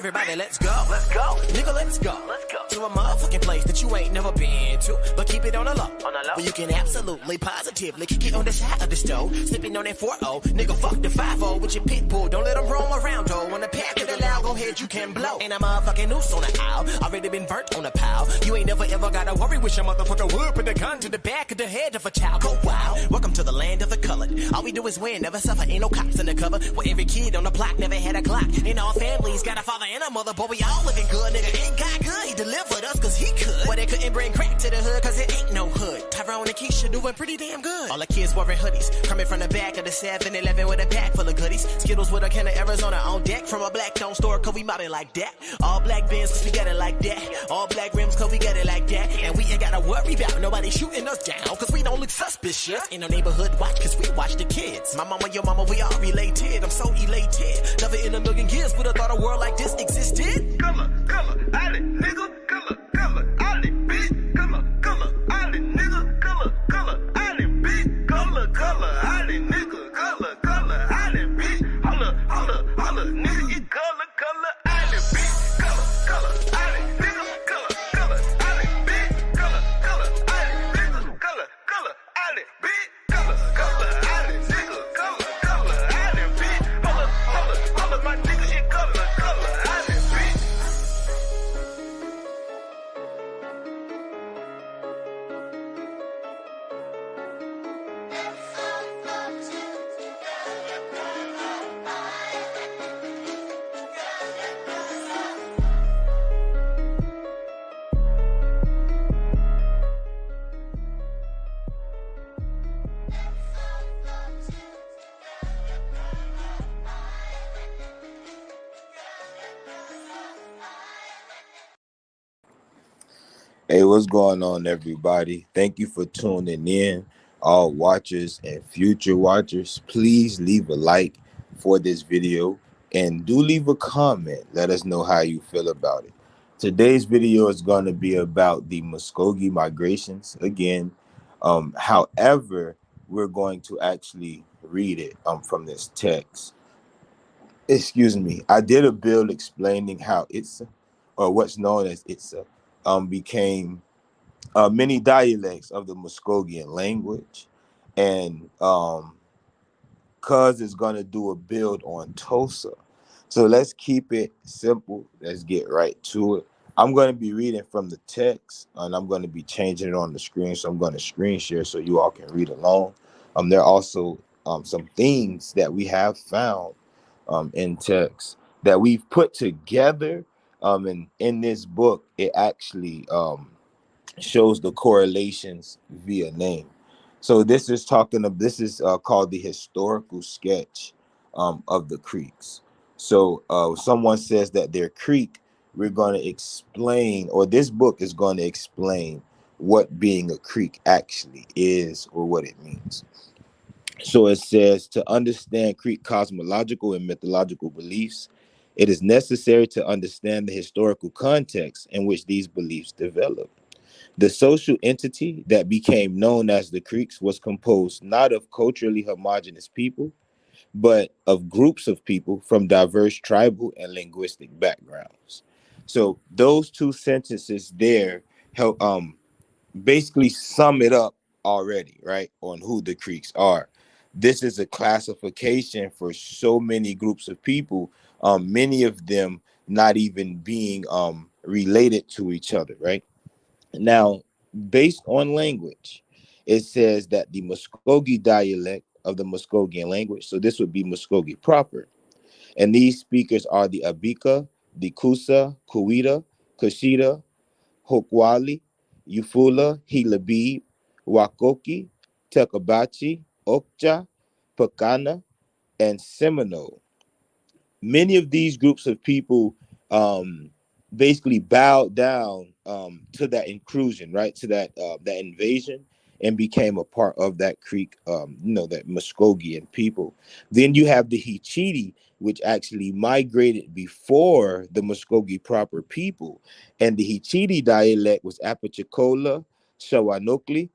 everybody, let's go. Let's go. Nigga, let's go. Let's go. To a motherfucking place that you ain't never been to. But keep it on the low. On the low. Where you can absolutely, positively get on the side of the stove. Sipping on that 4-0. Nigga, fuck the 5-0 with your pit bull. Don't let them roam around, though. On the pack of the loud, go ahead, you can blow. Ain't a motherfucking noose on the aisle. Already been burnt on the pile. You ain't never ever gotta worry with your motherfucker would. Put the gun to the back of the head of a child. Go wild. Welcome to the land of the colored. All we do is win, never suffer. Ain't no cops in the cover. Where every kid on the block never had a clock. And all families got a father and a mother, but we all living good. Nigga ain't got good. He delivered us cause he could. But they couldn't bring crack to the hood cause it ain't no hood. Tyrone and Keisha doing pretty damn good. All the kids wearing hoodies. Coming from the back of the 7-Eleven with a pack full of goodies. Skittles with a can of Arizona on deck. From a black don't store cause we mobbing like that. All black bins cause we got it like that. All black rims cause we got it like that. And we ain't gotta worry about nobody shooting us down cause we don't look suspicious. In our neighborhood watch cause we watch the kids. My mama, your mama, we all related. I'm so elated. Never in a million years would have thought a world like this existed. Color, alley, nigga. Color, alley, bitch. Color, alley, nigga. Color, alley, bitch. Color, alley, nigga. Color, alley, bitch. Holla, nigga. It color, alley, bitch. Color, alley, nigga. Color, alley, bitch. Color, alley, nigga. Color, alley, bitch. Color, alley, nigga. Color, alley, bitch. Holla, my nigga. It color, alley, bitch. Hey, what's going on, everybody? Thank you for tuning in, all watchers and future watchers. Please leave a like for this video and do leave a comment. Let us know how you feel about it. Today's video is going to be about the Muskogee migrations again. However, we're going to actually read it from this text. Excuse me. I did a build explaining how Itza, or what's known as Itza, became many dialects of the Muskogean language, and Cuz is going to do a build on Tosa. So let's keep it simple. Let's get right to it. I'm going to be reading from the text, and I'm going to be changing it on the screen, so I'm going to screen share so you all can read along. There are also some things that we have found in text that we've put together, and in this book it actually shows the correlations via name. So this is called the historical sketch of the creeks. So someone says that their creek, we're going to explain, or this book is going to explain what being a creek actually is or what it means. So it says, to understand Creek cosmological and mythological beliefs, it is necessary to understand the historical context in which these beliefs developed. The social entity that became known as the Creeks was composed not of culturally homogeneous people, but of groups of people from diverse tribal and linguistic backgrounds. So those two sentences there help basically sum it up already, right, on who the Creeks are. This is a classification for so many groups of people, many of them not even being related to each other, right? Now, based on language, it says that the Muskogee dialect of the Muskogean language, so this would be Muskogee proper, and these speakers are the Abika, the Kusa, Kuita, Kushita, Hokwali, Ufula, Hilabib, Wakoki, Tekabachi, Okja, Pakana, and Seminole. Many of these groups of people basically bowed down to that inclusion, right, to that invasion, and became a part of that Creek, that Muskogean people. Then you have the Hitchiti, which actually migrated before the Muskogee proper people, and the Hitchiti dialect was Apachicola, Shawanokli,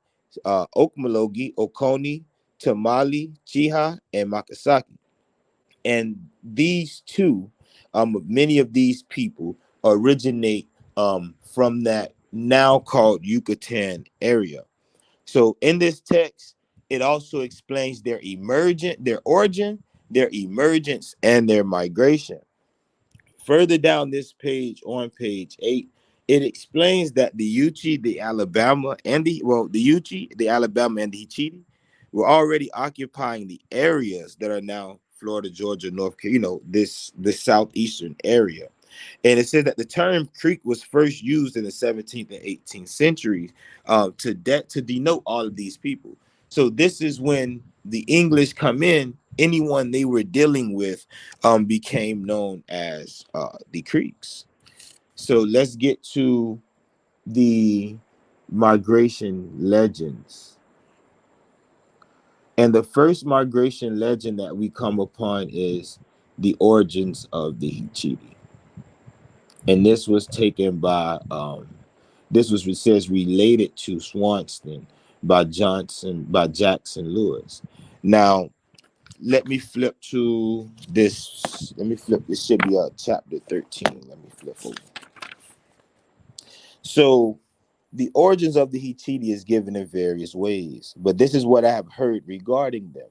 Okmulgee, Oconee, Tamale, Chiha, and Makasaki. And these two Many of these people originate from that now called Yucatan area. So in this text, it also explains their origin, their emergence, and their migration. Further down this page, on page 8, it explains that the Yuchi, the Alabama, and the Yuchi, the Alabama, and the Hitchiti were already occupying the areas that are now Florida, Georgia, North Carolina, this southeastern area. And it said that the term Creek was first used in the 17th and 18th centuries to denote all of these people. So this is when the English come in. Anyone they were dealing with became known as the Creeks. So let's get to the migration legends. And the first migration legend that we come upon is the origins of the Hitchiti. And this was taken by this was, it says, related to Swanston by Jackson Lewis. Now let me flip to this. Let me flip. This should be chapter 13. Let me flip over. So the origins of the Hitchiti is given in various ways, but this is what I have heard regarding them.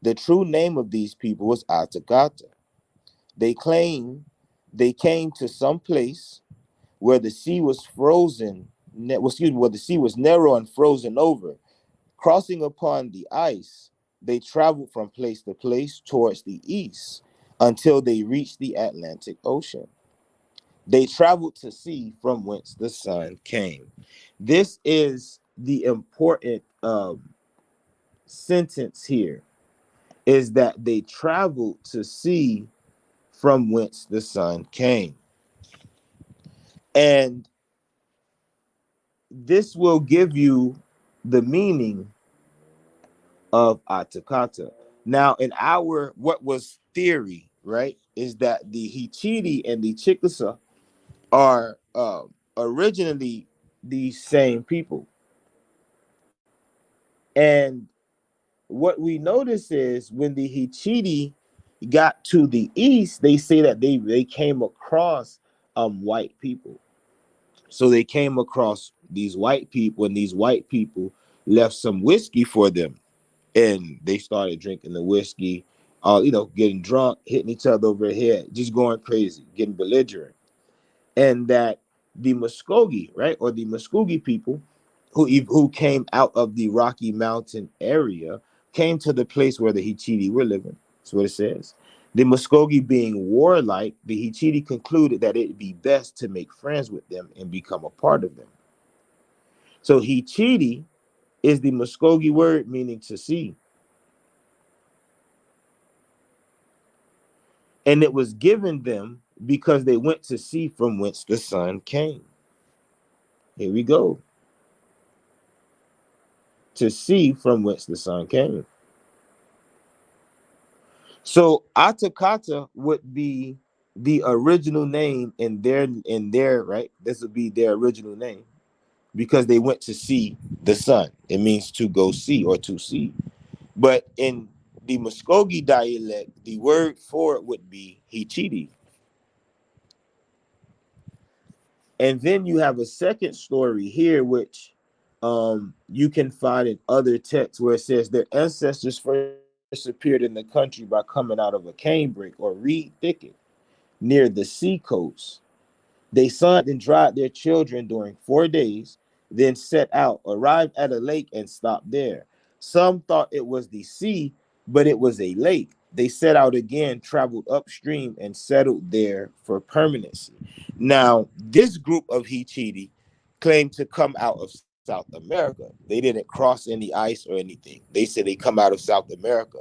The true name of these people was Atcik. They claim they came to some place where the sea was frozen, where the sea was narrow and frozen over. Crossing upon the ice, they traveled from place to place towards the east until they reached the Atlantic Ocean. They traveled to see from whence the sun came. This is the important sentence here, is that they traveled to see from whence the sun came. And this will give you the meaning of Atcik. Now, in our what was theory, right, is that the Hitchiti and the Chickasaw are originally the same people. And what we notice is when the Hitchiti got to the east, they say that they came across white people. So they came across these white people, and these white people left some whiskey for them, and they started drinking the whiskey, getting drunk, hitting each other over the head, just going crazy, getting belligerent. And that the Muskogee, right, or the Muskogee people who came out of the Rocky Mountain area came to the place where the Hitchiti were living. That's what it says. The Muskogee being warlike, the Hitchiti concluded that it'd be best to make friends with them and become a part of them. So Hitchiti is the Muskogee word meaning to see. And it was given them because they went to see from whence the sun came. Here we go. To see from whence the sun came. So Atcik would be the original name in their right. This would be their original name because they went to see the sun. It means to go see or to see. But in the Muskogee dialect, the word for it would be Hitchiti. And then you have a second story here, which you can find in other texts where it says their ancestors first appeared in the country by coming out of a canebrake or reed thicket near the sea coast. They sunned and dried their children during 4 days, then set out, arrived at a lake, and stopped there. Some thought it was the sea, but it was a lake. They set out again, traveled upstream, and settled there for permanency. Now, this group of Hitchiti claimed to come out of South America. They didn't cross any ice or anything. They said they come out of South America.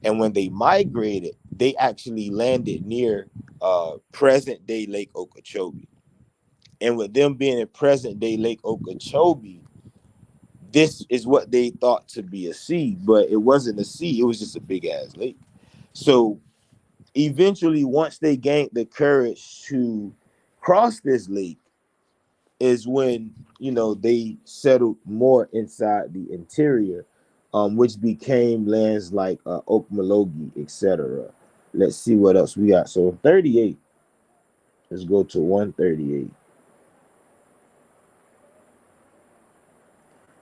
And when they migrated, they actually landed near present day Lake Okeechobee. And with them being in present day Lake Okeechobee, this is what they thought to be a sea, but it wasn't a sea, it was just a big ass lake. So eventually, once they gained the courage to cross this lake, is when they settled more inside the interior, which became lands like Okmulgee, etc. Let's see what else we got. So 38. Let's go to 138.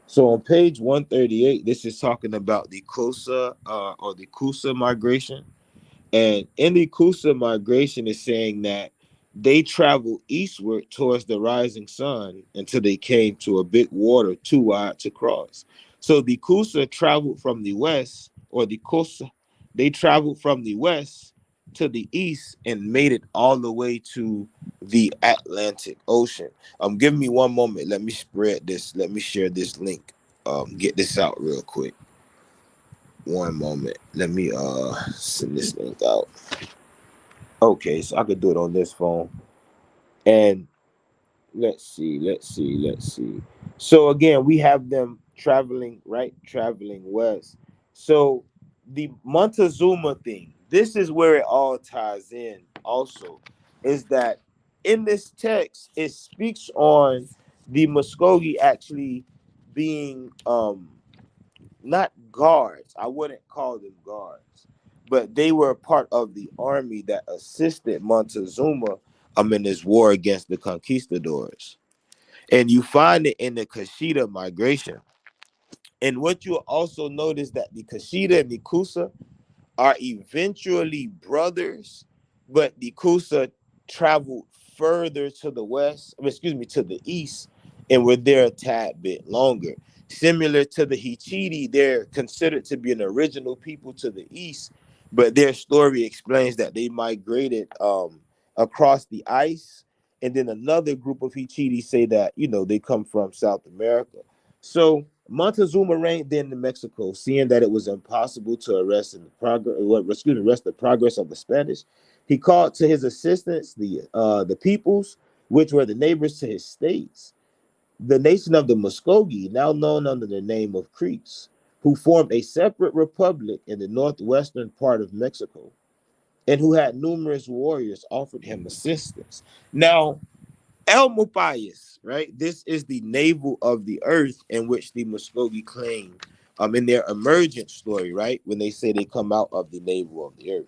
So on page 138, this is talking about the Kosa or the Kusa migration. And in the Kusa migration is saying that they traveled eastward towards the rising sun until they came to a big water too wide to cross. So the Kusa traveled from the west, or the Kosa, they traveled from the west to the east and made it all the way to the Atlantic Ocean. Give me one moment. Let me spread this. Let me share this link. Get this out real quick. One moment. Let me send this link out. Okay, so I could do it on this phone. And let's see. So again, we have them traveling, right? Traveling west. So the Montezuma thing, this is where it all ties in also, is that in this text, it speaks on the Muskogee actually being not guards. I wouldn't call them guards, but they were a part of the army that assisted Montezuma in this war against the conquistadors. And you find it in the Kashida migration. And what you'll also notice that the Kashida and the Kusa are eventually brothers, but the Kusa traveled further to the west, excuse me, to the east, and were there a tad bit longer. Similar to the Hitchiti, they're considered to be an original people to the east, but their story explains that they migrated across the ice, and then another group of Hitchiti say that they come from South America. So Montezuma reigned then in Mexico, seeing that it was impossible to arrest the progress of the Spanish. He called to his assistance the peoples, which were the neighbors to his states, the nation of the Muskogee, now known under the name of Creeks, who formed a separate republic in the northwestern part of Mexico, and who had numerous warriors offered him assistance. Now, El Mupayas, right? This is the navel of the earth in which the Muskogee claim in their emergent story, right? When they say they come out of the navel of the earth.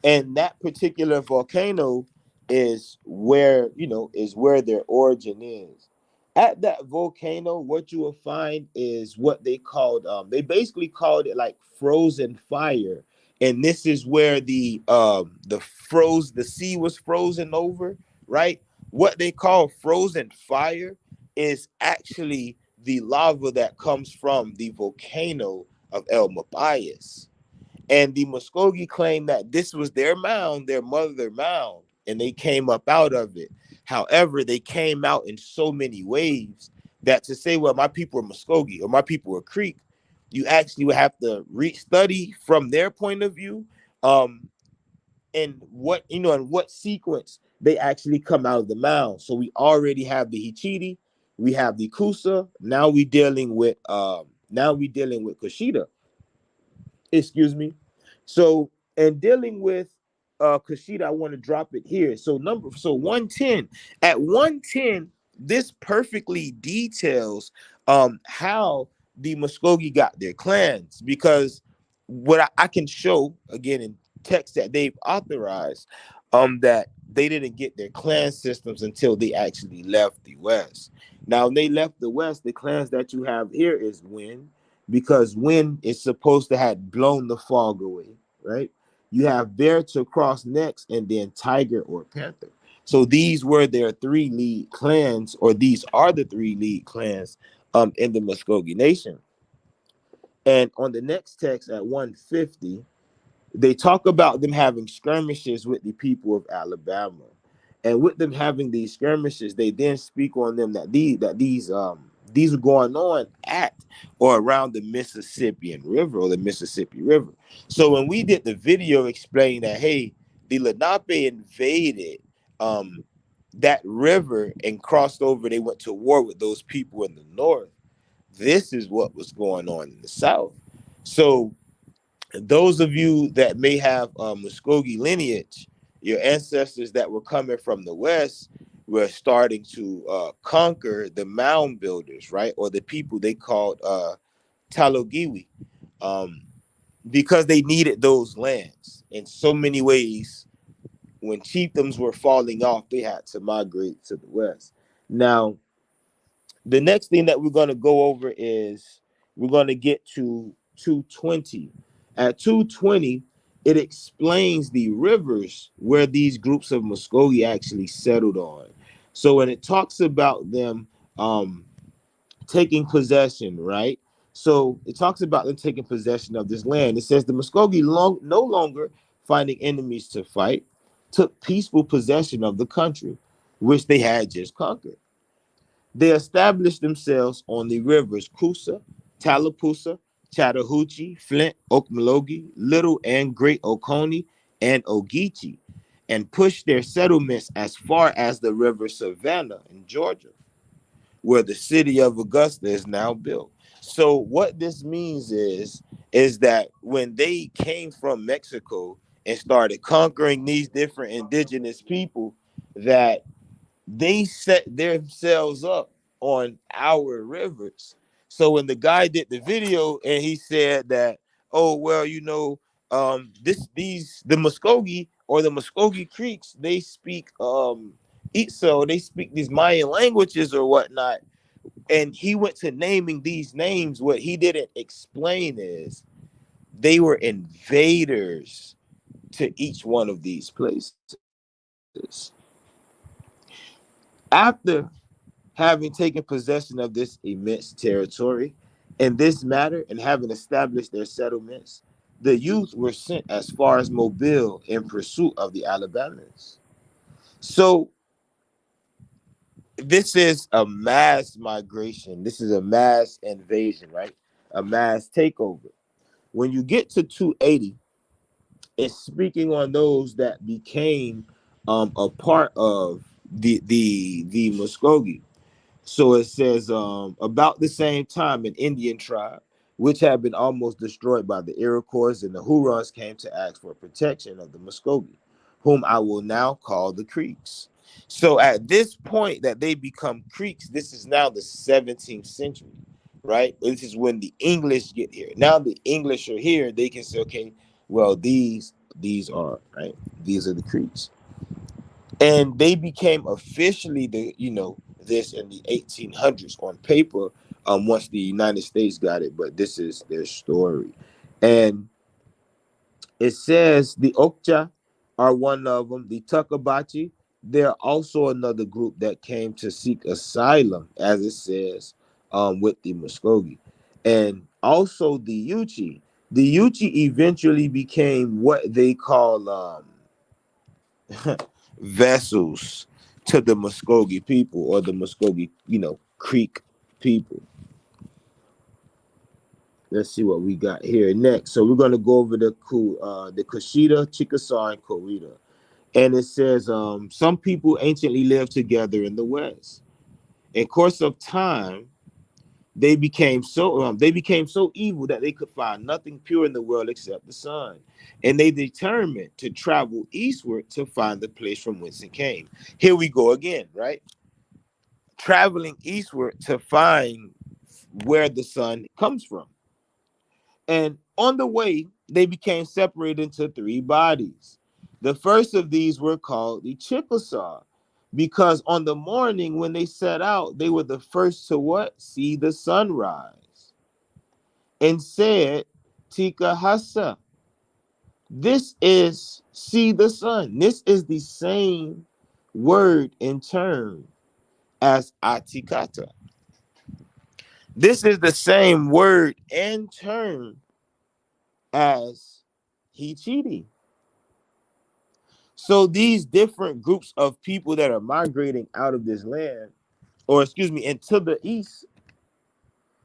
And that particular volcano is where their origin is. At that volcano, what you will find is what they basically called it like frozen fire. And this is where the sea was frozen over, right? What they call frozen fire is actually the lava that comes from the volcano of El Mabayas. And the Muskogee claimed that this was their mound, their mother mound, and they came up out of it. However, they came out in so many waves that to say, well, my people are Muskogee or my people are Creek, you actually would have to study from their point of view, and what sequence they actually come out of the mound. So we already have the Hitchiti, we have the Kusa. Now we dealing with Kushida, excuse me. So, and dealing with Kushida, I want to drop it here. So 110. At 110, this perfectly details how the Muskogee got their clans, because what I can show again in text that they've authorized, that they didn't get their clan systems until they actually left the West. Now, when they left the West, the clans that you have here is Win, because wind is supposed to have blown the fog away, right? You have bear to cross next, and then tiger or panther. So these were their three lead clans, or these are the three lead clans in the Muskogee Nation. And on the next text at 150, they talk about them having skirmishes with the people of Alabama. And with them having these skirmishes, they then speak on them that these are going on at or around the Mississippian River, or the Mississippi River. So when we did the video explaining that, hey, the Lenape invaded that river and crossed over, they went to war with those people in the north. This is what was going on in the south. So those of you that may have Muskogee lineage, your ancestors that were coming from the west were starting to conquer the mound builders, right? Or the people they called Talogiwi, um, because they needed those lands in so many ways. when chiefdoms were falling off, they had to migrate to the west. Now, the next thing that we're going to go over is we're going to get to 220. At 220, it explains the rivers where these groups of Muskogee actually settled on. So when it talks about them taking possession, right? So it talks about them taking possession of this land. It says the Muskogee no longer finding enemies to fight, took peaceful possession of the country, which they had just conquered. They established themselves on the rivers Coosa, Tallapoosa, Chattahoochee, Flint, Okmulgee, Little and Great Oconee, and Ogeechee, and pushed their settlements as far as the river Savannah in Georgia, where the city of Augusta is now built. So what this means is that when they came from Mexico and started conquering these different indigenous people, that they set themselves up on our rivers. So when the guy did the video and he said that, oh well, the Muskogee or the Muskogee Creeks, they speak so they speak these Mayan languages or whatnot, and he went to naming these names. What he didn't explain is they were invaders to each one of these places. After having taken possession of this immense territory in this matter and having established their settlements, the youth were sent as far as Mobile in pursuit of the Alabamians. So this is a mass migration. This is a mass invasion, right? A mass takeover. When you get to 280, it's speaking on those that became a part of the Muskogee. So it says about the same time an Indian tribe, which had been almost destroyed by the Iroquois and the Hurons, came to ask for protection of the Muskogee, whom I will now call the Creeks. So at this point that they become Creeks, this is now the 17th century, right? This is when the English get here. Now the English are here, they can say, okay, well, these are right, these are the Creeks. And they became officially this in the 1800s on paper, once the United States got it, but this is their story. And it says the Okja are one of them, the Tuckabachi. They're also another group that came to seek asylum, as it says, with the Muskogee. And also the Yuchi. The Yuchi eventually became what they call vessels to the Muskogee people, or the Muskogee, Creek people. Let's see what we got here next. So we're going to go over the Kushida, Chickasaw, and Corita. And it says some people anciently lived together in the West. In course of time, they became so evil that they could find nothing pure in the world except the sun, and they determined to travel eastward to find the place from whence it came. Here we go again, right? Traveling eastward to find where the sun comes from. And on the way, they became separated into three bodies. The first of these were called the Chickasaw, because on the morning when they set out, they were the first to what? See the sunrise. And said, Tika Hasa. This is see the sun. This is the same word in turn as Atikata. This is the same word in turn as Hitchiti. So these different groups of people that are migrating out of this land, or excuse me, into the east,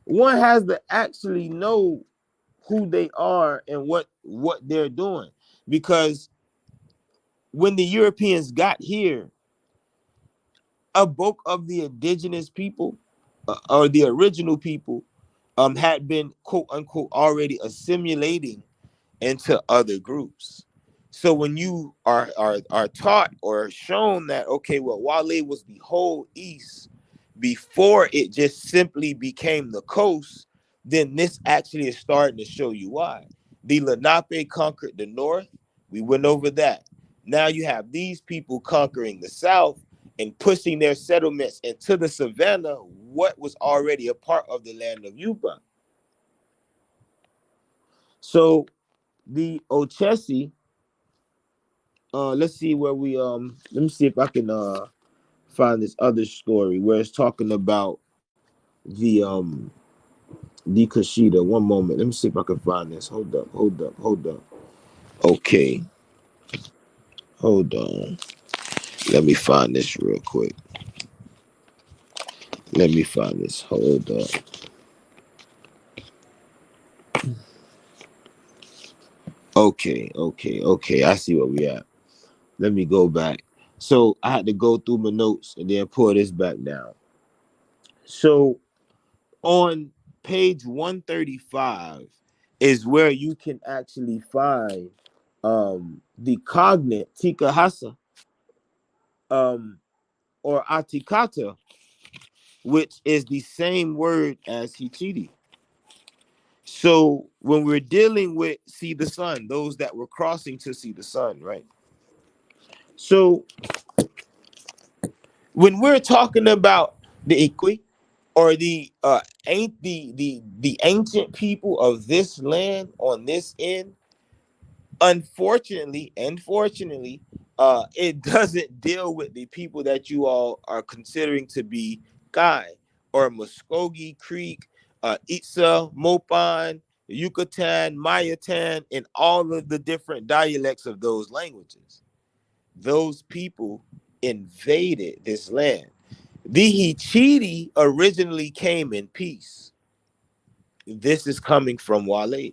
one has to actually know who they are and what they're doing. Because when the Europeans got here, a bulk of the indigenous people, or the original people, had been quote unquote already assimilating into other groups. So when you are taught or shown that, okay, well, Wale was the whole East before it just simply became the coast, then this actually is starting to show you why. The Lenape conquered the North. We went over that. Now you have these people conquering the South and pushing their settlements into the savannah, what was already a part of the land of Yuba. So the Ochesi, let's see where we let me see if I can find this other story where it's talking about the Kushida. One moment. Let me see if I can find this. Hold up. Okay. Hold on. Let me find this real quick. Let me find this. Hold up. Okay. I see where we at. Let me go back. So I had to go through my notes and then pull this back down. So on page 135 is where you can actually find the cognate Chickasaw or Atikata, which is the same word as Hitchiti. So when we're dealing with see the sun, those that were crossing to see the sun, right? So when we're talking about the Ikwi or the ancient people of this land on this end, unfortunately, it doesn't deal with the people that you all are considering to be Kai or Muskogee Creek, Itza, Mopan, Yucatan, Mayatan, and all of the different dialects of those languages. Those people invaded this land. The Hitchiti originally came in peace. This is coming from Wale.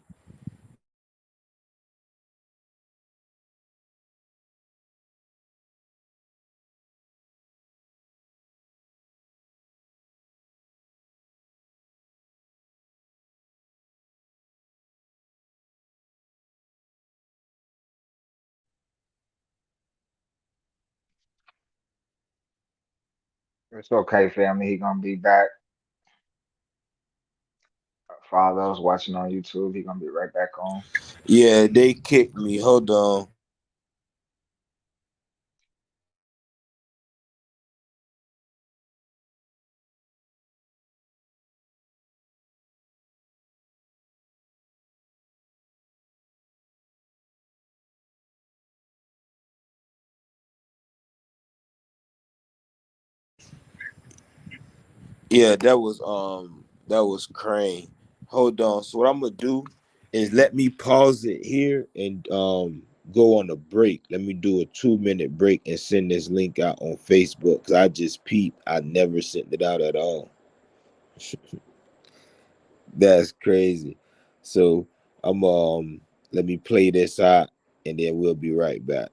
It's okay, family. He gonna be back. For all those watching on YouTube, he gonna be right back on. Yeah, they kicked me. Hold on. Yeah, that was Crane. Hold on. So what I'm gonna do is let me pause it here and go on a break. Let me do a 2-minute break and send this link out on Facebook because I just peeped. I never sent it out at all. That's crazy. So I'm let me play this out and then we'll be right back.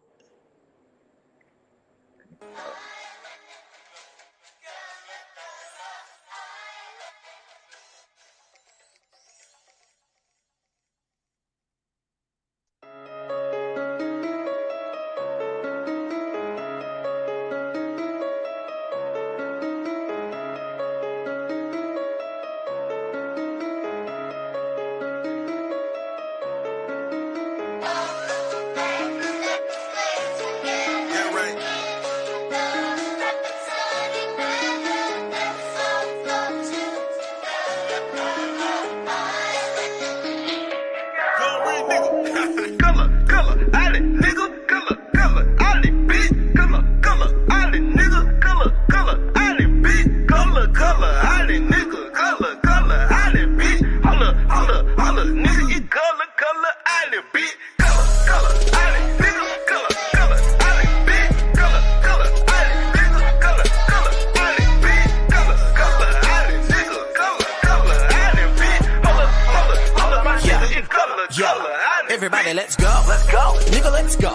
Everybody, let's go. Nigga, let's go.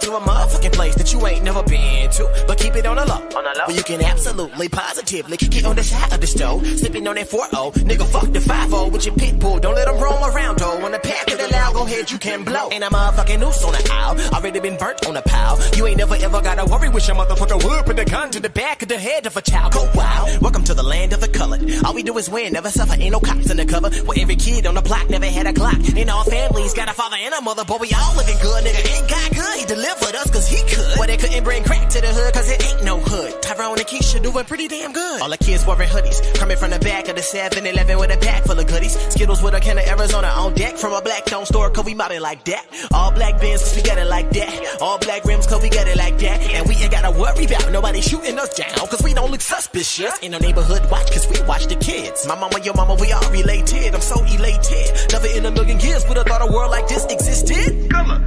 To a motherfucking place that you ain't never been to, but keep it on the low. Where you can absolutely, positively get on the side of the stove, sipping on that 4-0. Nigga, fuck the 5-0 with your pit bull. Don't let them roam around, though. On the path of the loud, go ahead, you can blow. Ain't a motherfucking noose on the aisle. Already been burnt on the pile. You ain't never ever gotta worry with your motherfucker would put the gun to the back of the head of a child. Go wild. Welcome to the land of the colored. All we do is win, never suffer. Ain't no cops in the cover. Where every kid on the block never had a clock. And all families got a father and a mother, but we all living good, nigga. Ain't God good? He delivered us, cause he Well, they couldn't bring crack to the hood, cause it ain't no hood. Tyrone and Keisha doing pretty damn good. All the kids wearing hoodies, coming from the back of the 7-Eleven with a pack full of goodies. Skittles with a can of Arizona on deck, from a black don't store, cause we mobbing like that. All black bins, cause we got it like that. All black rims, cause we got it like that. And we ain't gotta worry about nobody shooting us down, cause we don't look suspicious. In no neighborhood watch, cause we watch the kids. My mama, your mama, we all related. I'm so elated. Never in a million years would have thought a world like this existed. Color,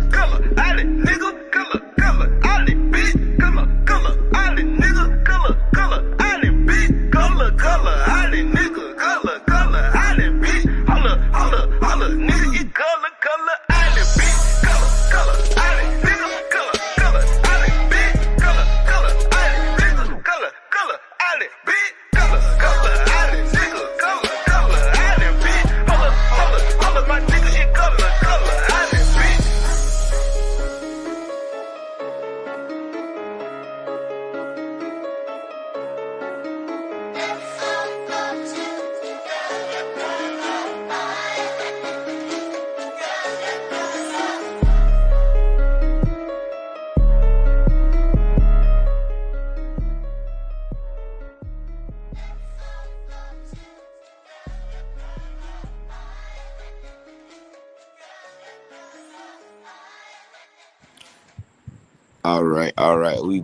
alley, nigga, color, alley, bitch. Color, alley, nigga, color, alley, bitch. Color, alley, nigga, color, alley, bitch. Holla, nigga, you color, alley, bitch. Color, alley, nigga, color, alley, bitch. Color, alley, nigga, color, alley, bitch. Color, alley, nigga, color, alley, bitch. Holla, my nigga, you color, alley, bitch. All right. We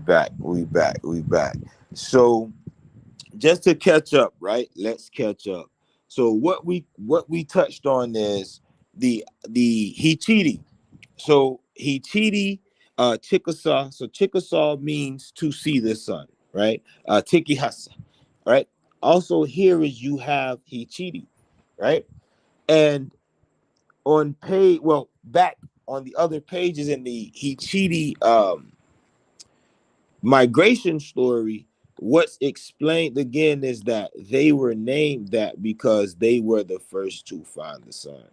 back. So just to catch up, right? Let's catch up. So what we touched on is the Hitchiti. So Hitchiti, Chickasaw. So Chickasaw means to see the sun, right? Tikihasa, right? Also here is you have Hitchiti, right? And on page, well, back on the other pages in the Hitchiti migration story, what's explained again is that they were named that because they were the first to find the sun.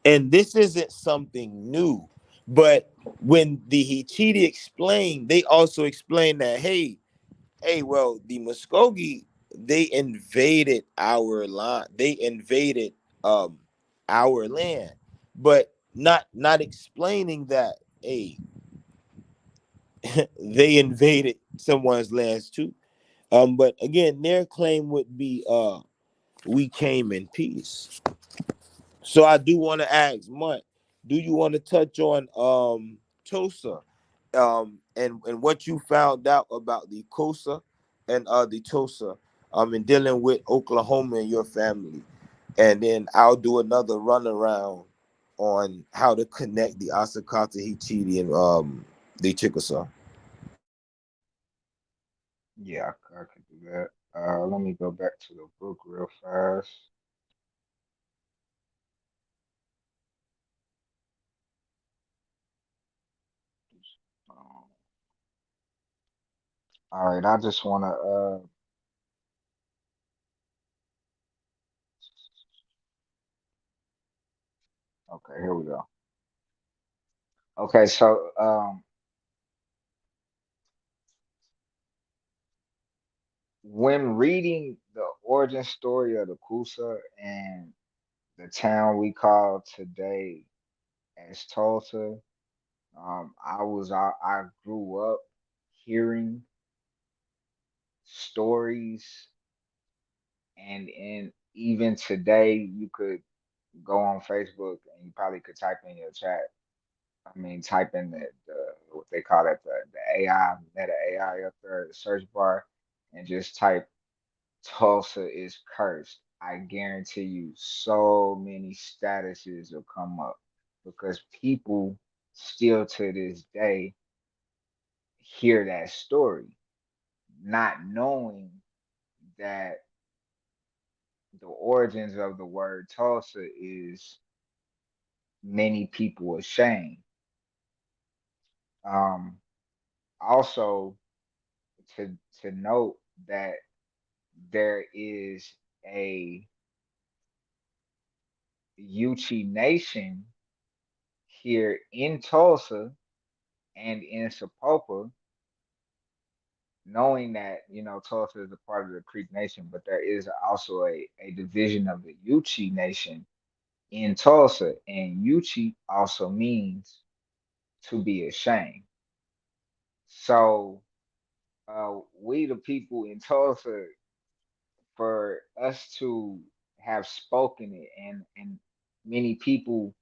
And this isn't something new, but when the Hichiti explained, they also explained that well, the Muskogee, they invaded our land, they invaded um our land, but not explaining that they invaded someone's lands too. But again, their claim would be we came in peace. So I do want to ask Mutt, do you want to touch on Tosa and what you found out about the Kosa and the Tosa in dealing with Oklahoma and your family? And then I'll do another runaround on how to connect the Asakata Hichiti and the Chickasaw. Yeah, I could do that. Let me go back to the book real fast. Um, all right, I just want to. Okay, here we go. Okay, so when reading the origin story of the Kusa and the town we call today as Tulsa, I grew up hearing stories, and in even today you could go on Facebook and you probably could type in your chat. I mean, type in the what they call it, the AI, meta AI up there, the search bar, and just type Tulsa is cursed. I guarantee you so many statuses will come up because people still to this day hear that story, not knowing that the origins of the word Tulsa is many people ashamed. Um, Also to note that there is a Yuchi Nation here in Tulsa and in Sapopa, knowing that Tulsa is a part of the Creek Nation, but there is also a division of the Yuchi Nation in Tulsa, and Yuchi also means to be ashamed. So we the people in Tulsa, for us to have spoken it, and many people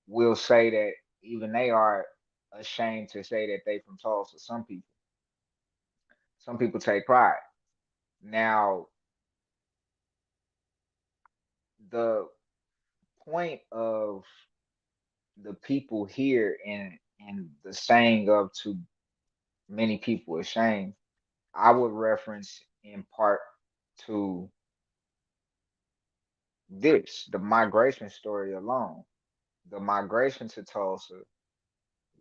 will say that even they are ashamed to say that they from Tulsa. Some people take pride. Now, the point of the people here, and the saying of to many people ashamed, I would reference in part to this, the migration story alone. The migration to Tulsa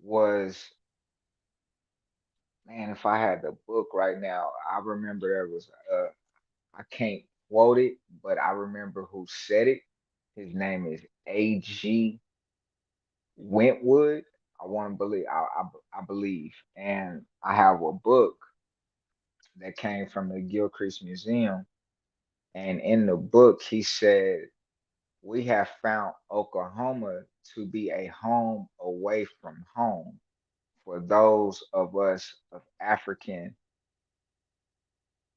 was, man, if I had the book right now, I remember there was, I can't quote it, but I remember who said it. His name is A.G. Wentwood. I want to believe, I believe. And I have a book that came from the Gilchrist Museum. And in the book, he said, we have found Oklahoma to be a home away from home for those of us of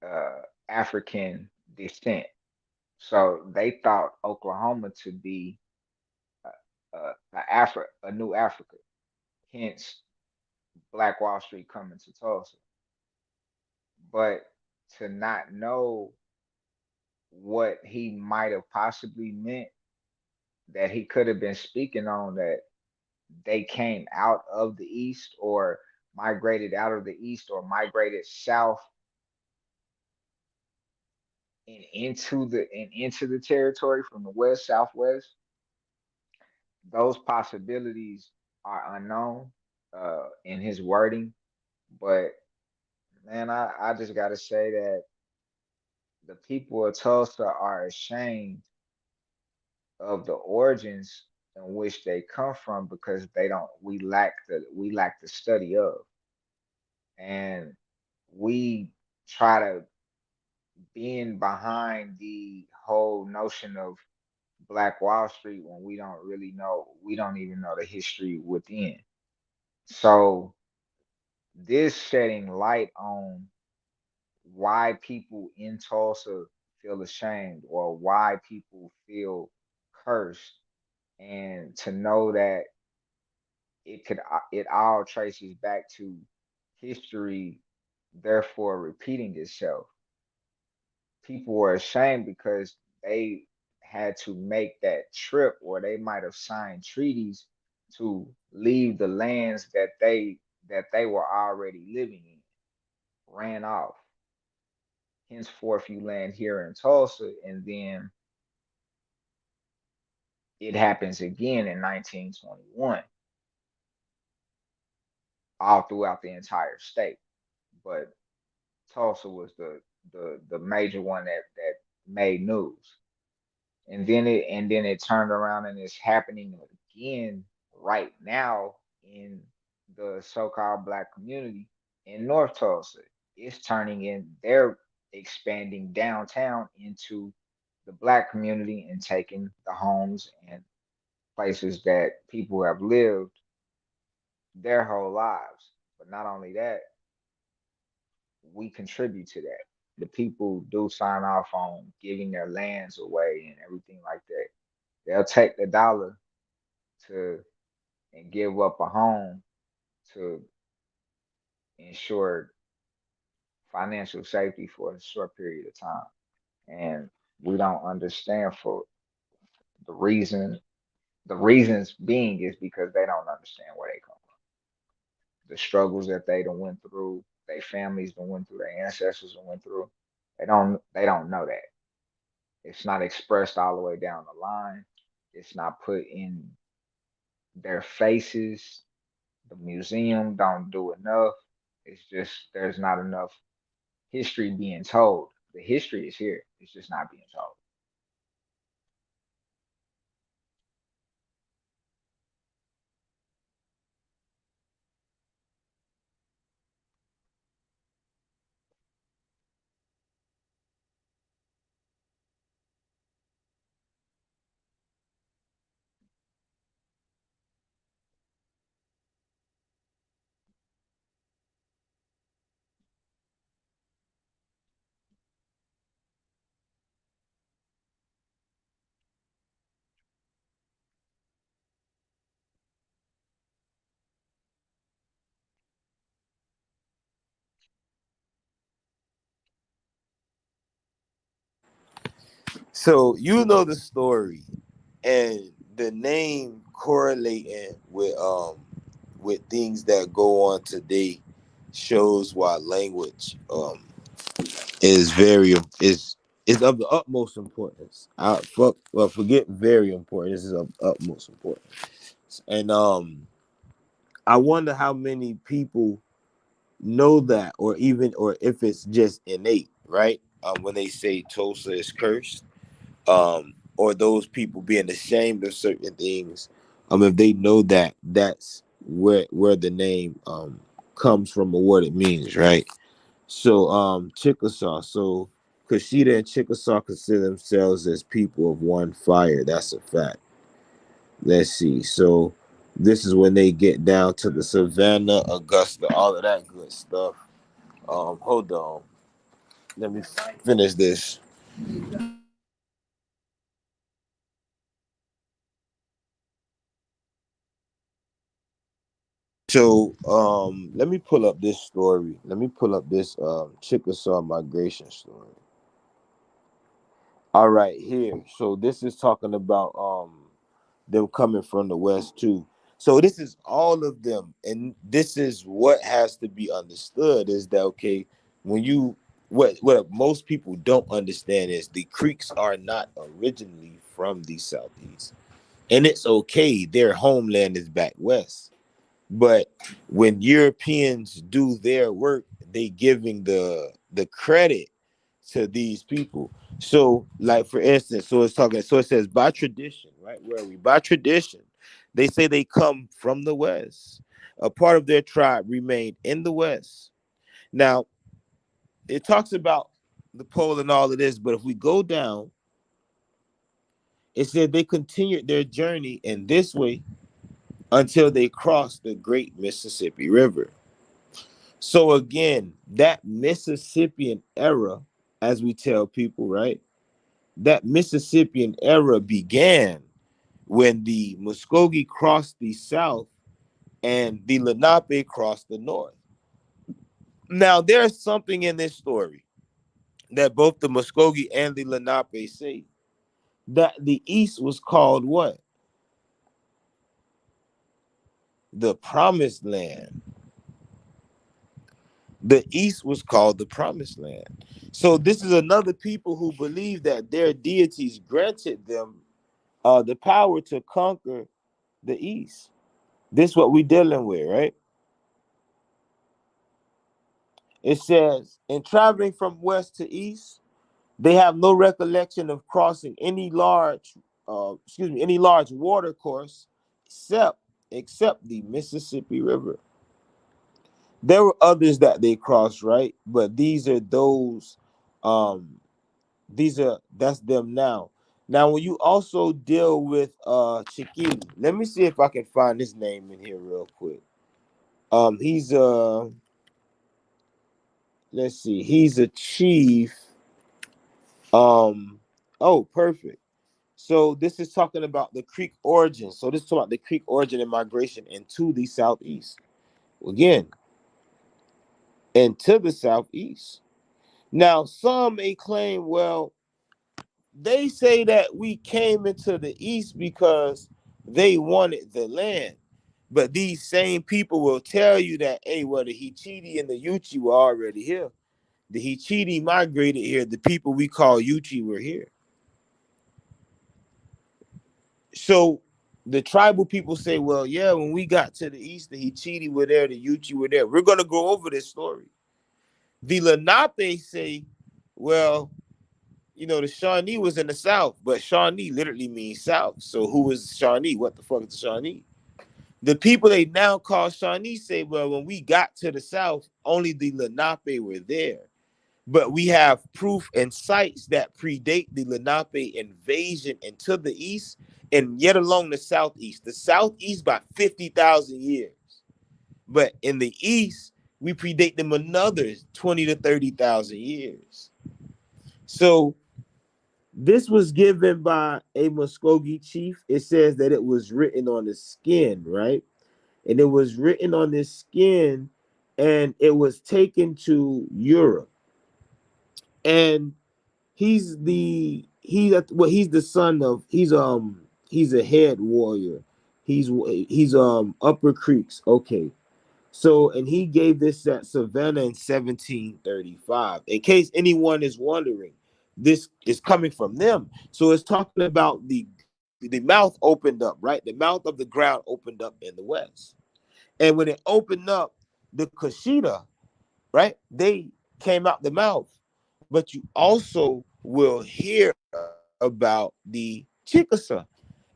uh, African descent. So they thought Oklahoma to be a new Africa. Hence, Black Wall Street coming to Tulsa. But to not know what he might have possibly meant, that he could have been speaking on, that they came out of the East, or migrated out of the East, or migrated south and into the territory from the West, Southwest. Those possibilities are unknown in his wording. But man, I just gotta say that the people of Tulsa are ashamed of the origins in which they come from, because they don't we lack the study of, and we try to bend behind the whole notion of Black Wall Street when we don't even know the history within. So this shedding light on why people in Tulsa feel ashamed, or why people feel cursed, and to know that it all traces back to history, therefore repeating itself. People were ashamed because they had to make that trip, or they might have signed treaties to leave the lands that they were already living in, ran off. Henceforth, you land here in Tulsa, and then it happens again in 1921, all throughout the entire state. But Tulsa was the major one that made news. And then it turned around, and it's happening again right now in the so-called black community in North Tulsa. It's turning in, they're expanding downtown into the black community and taking the homes and places that people have lived their whole lives. But not only that, we contribute to that. The people do sign off on giving their lands away and everything like that. They'll take the dollar to and give up a home to ensure financial safety for a short period of time. And we don't understand for the reason the reasons being is because they don't understand where they come from. The struggles that they done went through, their families done went through, their ancestors done went through. They don't know that. It's not expressed all the way down the line. It's not put in their faces. The museum don't do enough. It's just there's not enough history being told. The history is here. It's just not being told. So you know the story, and the name correlating with things that go on today shows why language is very is of the utmost importance. Forget very important. This is of utmost importance. And I wonder how many people know that, or even, or if it's just innate, right? When they say Tulsa is cursed, or those people being ashamed of certain things, if they know that that's where the name comes from, or what it means, right? So Chickasaw, so Kushida and Chickasaw consider themselves as people of one fire. That's a fact. Let's see. So this is when they get down to the Savannah, Augusta, all of that good stuff. Hold on. Let me finish this. So let me pull up this story. Let me pull up this Chickasaw migration story. All right, here. So this is talking about them coming from the west too. So this is all of them, and this is what has to be understood is that, okay, when you, what most people don't understand is the Creeks are not originally from the southeast, and it's okay. Their homeland is back west. But when Europeans do their work, they giving the credit to these people. So, like for instance, so it's talking. So it says by tradition, right? Where are we? By tradition, they say they come from the west. A part of their tribe remained in the west. Now it talks about the pole and all of this, but if we go down, it said they continued their journey in this way until they crossed the Great Mississippi River. So again, that Mississippian era, as we tell people, right? That Mississippian era began when the Muskogee crossed the south and the Lenape crossed the north. Now, there's something in this story that both the Muskogee and the Lenape say, that the east was called what? The promised land. The east was called the promised land. So this is another people who believe that their deities granted them the power to conquer the east. This is what we dealing with, right? It says, in traveling from west to east, they have no recollection of crossing any large water course except the Mississippi River. There were others that they crossed, right? But these are those, um, that's them now. Now, when you also deal with Chickasaw, let me see if I can find his name in here real quick. He's let's see, he's a chief. Um, oh, perfect. So this is talking about the Creek origin. So this is talking about the Creek origin and migration into the southeast. Again, into the southeast. Now, some may claim, well, they say that we came into the east because they wanted the land. But these same people will tell you that, hey, well, the Hitchiti and the Yuchi were already here. The Hitchiti migrated here. The people we call Yuchi were here. So the tribal people say, well, yeah, when we got to the east, the Hitchiti were there, the Yuchi were there. We're going to go over this story. The Lenape say, well, the Shawnee was in the south, but Shawnee literally means south. So who was Shawnee? What the fuck is the Shawnee? The people they now call Shawnee say, well, when we got to the south, only the Lenape were there. But we have proof and sites that predate the Lenape invasion into the east and yet along the southeast. The southeast by 50,000 years. But in the east, we predate them another 20 to 30,000 years. So this was given by a Muskogee chief. It says that it was written on the skin, right? And it was written on this skin and it was taken to Europe. And he's the son of he's a head warrior. He's Upper Creeks. Okay. So, and he gave this at Savannah in 1735. In case anyone is wondering, this is coming from them. So it's talking about the mouth opened up, right? The mouth of the ground opened up in the west. And when it opened up, the Kushida, right? They came out the mouth. But you also will hear about the Chickasaw.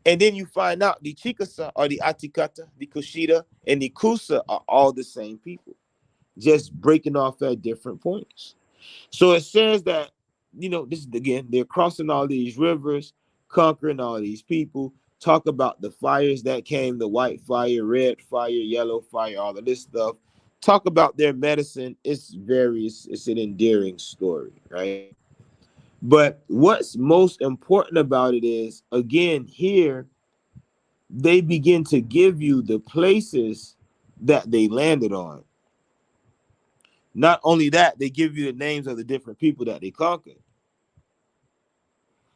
And then you find out the Chickasaw or the Atikata, the Kushida, and the Kusa are all the same people, just breaking off at different points. So it says that, this is again, they're crossing all these rivers, conquering all these people, talk about the fires that came, the white fire, red fire, yellow fire, all of this stuff. Talk about their medicine. It's an endearing story, right? But what's most important about it is, again, here they begin to give you the places that they landed on. Not only that, they give you the names of the different people that they conquered.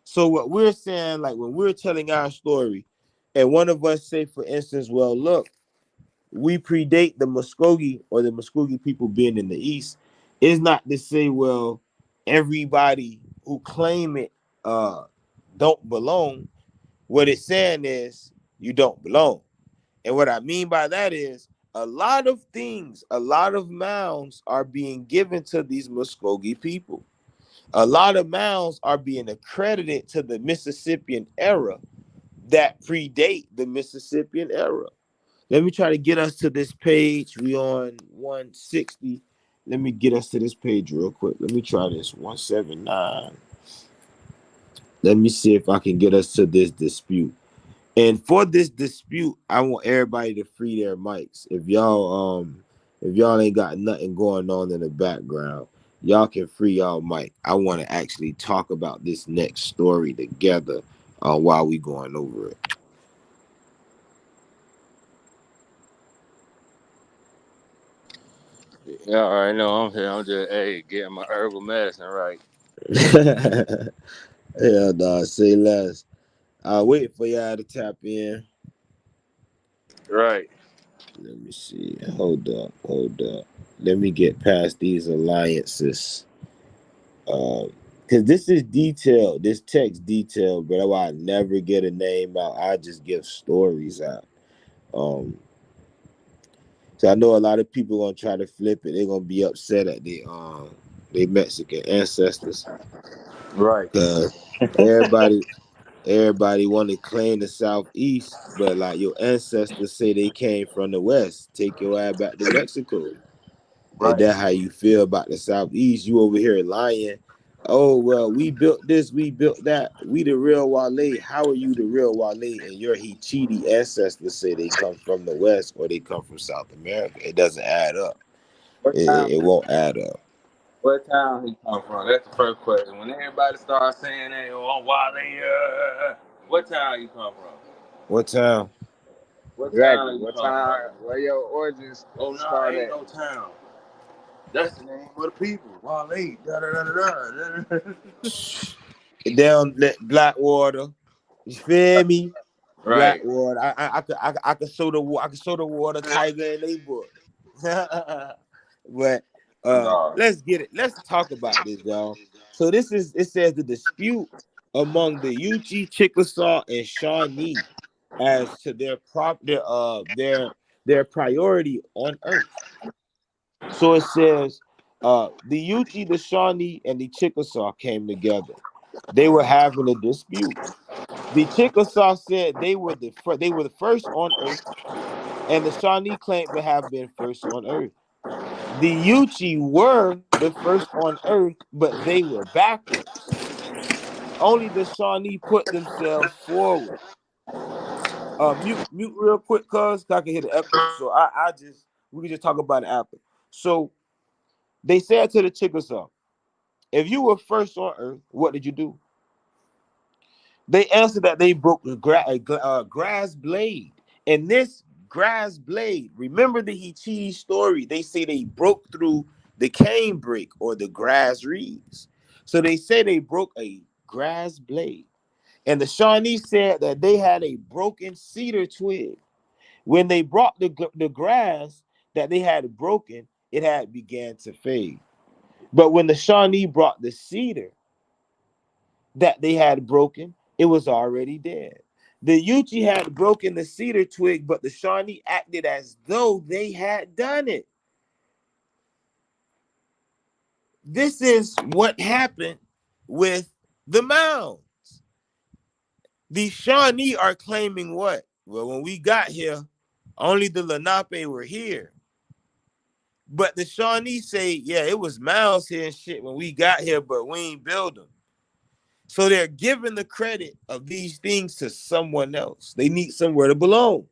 So what we're saying, like when we're telling our story, and one of us say, for instance, well, look, we predate the Muskogee or the Muskogee people being in the East, is not to say, well, everybody who claim it don't belong. What it's saying is you don't belong. And what I mean by that is a lot of things, a lot of mounds are being given to these Muskogee people. A lot of mounds are being accredited to the Mississippian era that predate the Mississippian era. Let me try to get us to this page. We on 160. Let me get us to this page real quick. Let me try this 179. Let me see if I can get us to this dispute. And for this dispute, I want everybody to free their mics. If y'all ain't got nothing going on in the background, y'all can free y'all mic. I want to actually talk about this next story together while we going over it. Yeah, all right. No, I'm here. I'm just getting my herbal medicine right. Hell nah, say less. I'll wait for y'all to tap in. Right. Let me see. Hold up, hold up. Let me get past these alliances. Because this is detailed, this text detailed, but I never get a name out. I just give stories out. Um, so I know a lot of people gonna try to flip it. They're gonna be upset at the Mexican ancestors Right. because everybody everybody want to claim the southeast, but like your ancestors say they came from the west. Take your ass back to Mexico. And Right. that's how you feel about the southeast. You over here lying. Oh well, we built this, we built that. We the real Wale. How are you the real Wale? And your Hitchiti ancestors say they come from the west or they come from South America. It doesn't add up. What town? It won't add up. What town he come from? That's the first question. When everybody starts saying that, oh, why they? What town you come from? What town? What Exactly. town you What come from? time? Where your origins Oh no, start ain't at? no town. That's the name of the people. Wale. Da da da da da. Down Blackwater. You feel me? Right. Blackwater. I could show the water tiger in they book. But No. let's get it. Let's talk about this, y'all. So it says the dispute among the Yuchi, Chickasaw, and Shawnee as to their priority on Earth. So it says the Yuchi, the Shawnee, and the Chickasaw came together. They were having a dispute. The Chickasaw said they were the first on Earth, and the Shawnee claimed to have been first on Earth. The Yuchi were the first on Earth, but they were backwards. Only the Shawnee put themselves forward. Mute real quick, cuz I can hear the echo. So we can just talk about it after. So they said to the Chickasaw, if you were first on Earth, what did you do? They answered that they broke a grass blade. And this grass blade, remember the Hitchiti story? They say they broke through the cane brake or the grass reeds. So they say they broke a grass blade. And the Shawnee said that they had a broken cedar twig. When they brought the grass that they had broken, it had began to fade. But when the Shawnee brought the cedar that they had broken, it was already dead. The Yuchi had broken the cedar twig, but the Shawnee acted as though they had done it. This is what happened with the mounds. The Shawnee are claiming what? Well, when we got here, only the Lenape were here. But the Shawnee say, yeah, it was mounds here and shit when we got here, but we ain't build them. So they're giving the credit of these things to someone else. They need somewhere to belong.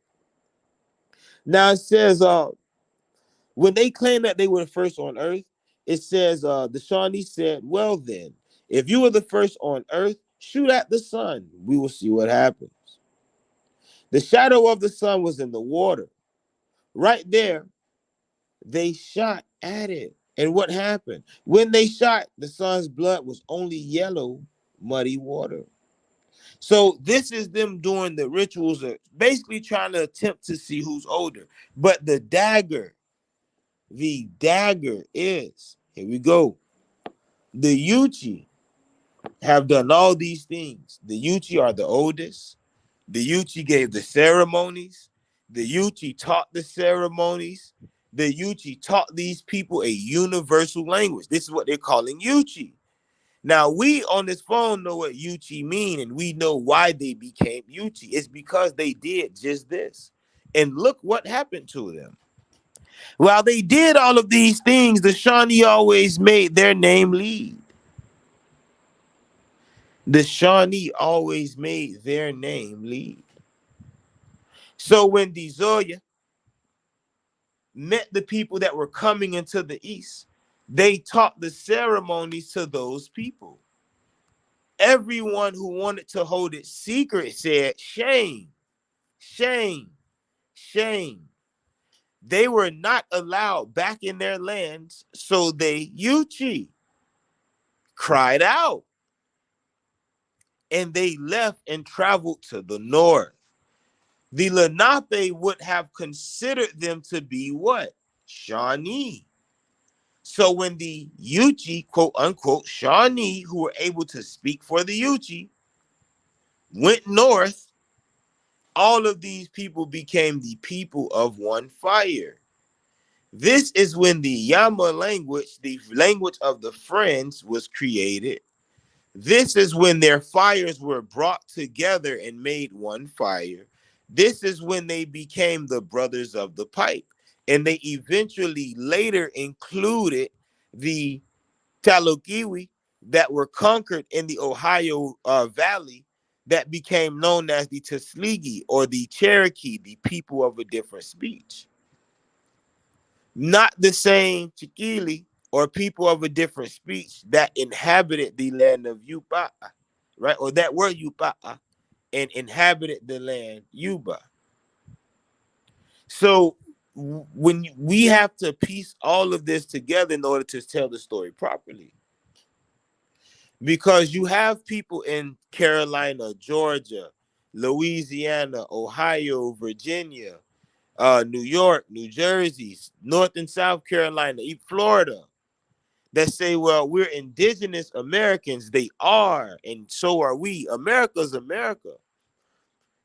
Now it says, when they claim that they were the first on earth, it says, the Shawnee said, well then, if you were the first on earth, shoot at the sun. We will see what happens. The shadow of the sun was in the water. Right there, they shot at it. And what happened? When they shot, the sun's blood was only yellow, muddy water. So this is them doing the rituals of basically trying to attempt to see who's older. But the dagger is, here we go. The Yuchi have done all these things. The Yuchi are the oldest. The Yuchi gave the ceremonies. The Yuchi taught the ceremonies. The Yuchi taught these people a universal language. This is what they're calling Yuchi. Now, we on this phone know what Yuchi mean, and we know why they became Yuchi. It's because they did just this. And look what happened to them. While they did all of these things, the Shawnee always made their name lead. The Shawnee always made their name lead. So when Dezoya met the people that were coming into the East, they taught the ceremonies to those people. Everyone who wanted to hold it secret said, shame, shame, shame. They were not allowed back in their lands, so they, Yuchi, cried out. And they left and traveled to the north. The Lenape would have considered them to be what? Shawnee. So when the Yuchi, quote unquote, Shawnee, who were able to speak for the Yuchi, went north, all of these people became the people of one fire. This is when the Yama language, the language of the friends, was created. This is when their fires were brought together and made one fire. This is when they became the brothers of the pipe. And they eventually later included the Talukiwi that were conquered in the Ohio Valley that became known as the Tuskegee or the Cherokee, the people of a different speech. Not the same Chikili or people of a different speech that inhabited the land of Yupa, right? Or that were Yupa and inhabited the land Yuba. So when we have to piece all of this together in order to tell the story properly. Because you have people in Carolina, Georgia, Louisiana, Ohio, Virginia, New York, New Jersey, North and South Carolina, Florida, that say, well, we're indigenous Americans. They are, and so are we. America's America.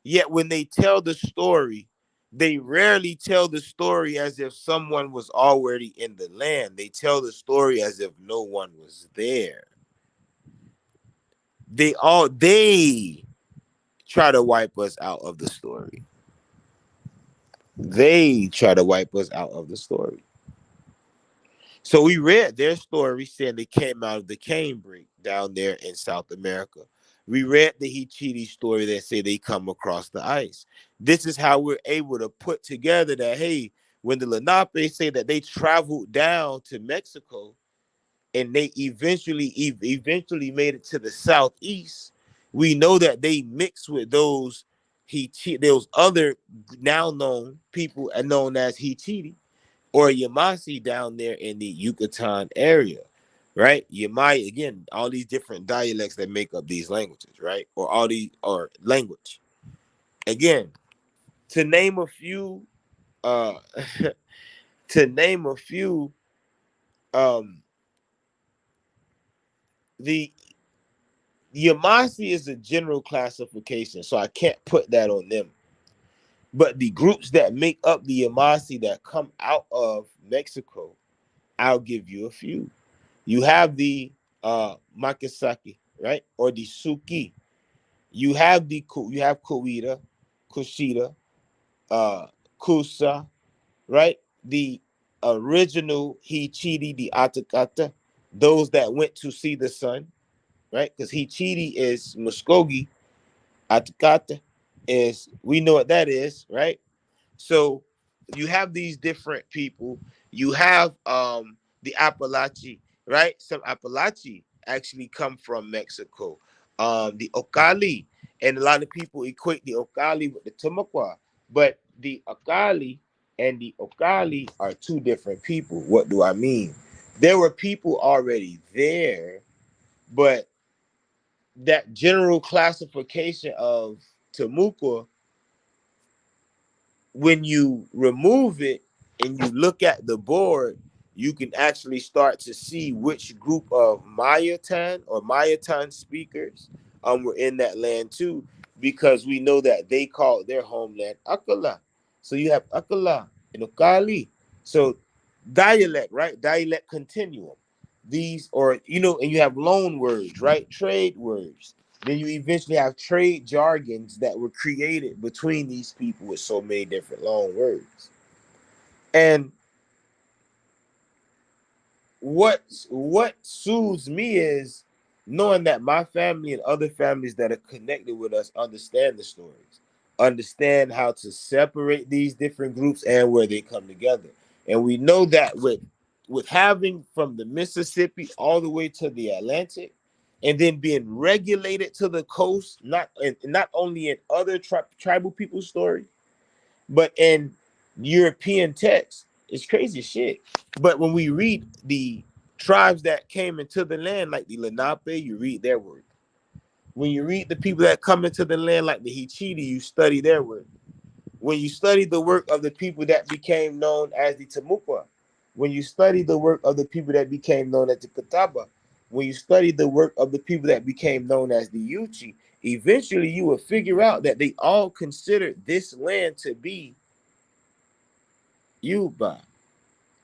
Yet when they tell the story, they rarely tell the story as if someone was already in the land. They tell the story as if no one was there. They try to wipe us out of the story. They try to wipe us out of the story. So we read their story saying they came out of the cane break down there in South America. We read the Hitchiti story that say they come across the ice. This is how we're able to put together that, hey, when the Lenape say that they traveled down to Mexico and they eventually made it to the southeast, we know that they mixed with those other now known people known as Hitchiti or Yamasi down there in the Yucatan area. right? Yamai, again, all these different dialects that make up these languages, right? Or all these, or language. Again, to name a few, uh, to name a few, um, the Yamasi is a general classification, so I can't put that on them. But the groups that make up the Yamasi that come out of Mexico, I'll give you a few. You have the Makasaki, right? Or the Suki. You have you have Kuida, Kushida, uh, Kusa, right? The original Hitchiti, the Atakata, those that went to see the sun, right? Because Hitchiti is Muskogee, Atakata is, we know what that is, right? So you have these different people. You have the Apalachi, right? Some Apalachi actually come from Mexico. The Ocali, and a lot of people equate the Ocali with the Timucua, but the Ocali and the Ocali are two different people. What do I mean? There were people already there, but that general classification of Timucua, when you remove it and you look at the board, you can actually start to see which group of Mayatan or Mayatan speakers were in that land too, because we know that they called their homeland Akala. So you have Akala and Okali. So dialect, right? Dialect continuum. These, or and you have loan words, right? Trade words. Then you eventually have trade jargons that were created between these people with so many different long words. And what soothes me is knowing that my family and other families that are connected with us understand the stories, understand how to separate these different groups and where they come together. And we know that with having from the Mississippi all the way to the Atlantic, and then being regulated to the coast, not only in other tribal people's story, but in European texts, it's crazy shit. But when we read the tribes that came into the land, like the Lenape, you read their work. When you read the people that come into the land, like the Hitchiti, you study their work. When you study the work of the people that became known as the Timucua, when you study the work of the people that became known as the Catawba, when you study the work of the people that became known as the Yuchi, eventually you will figure out that they all considered this land to be Yuba,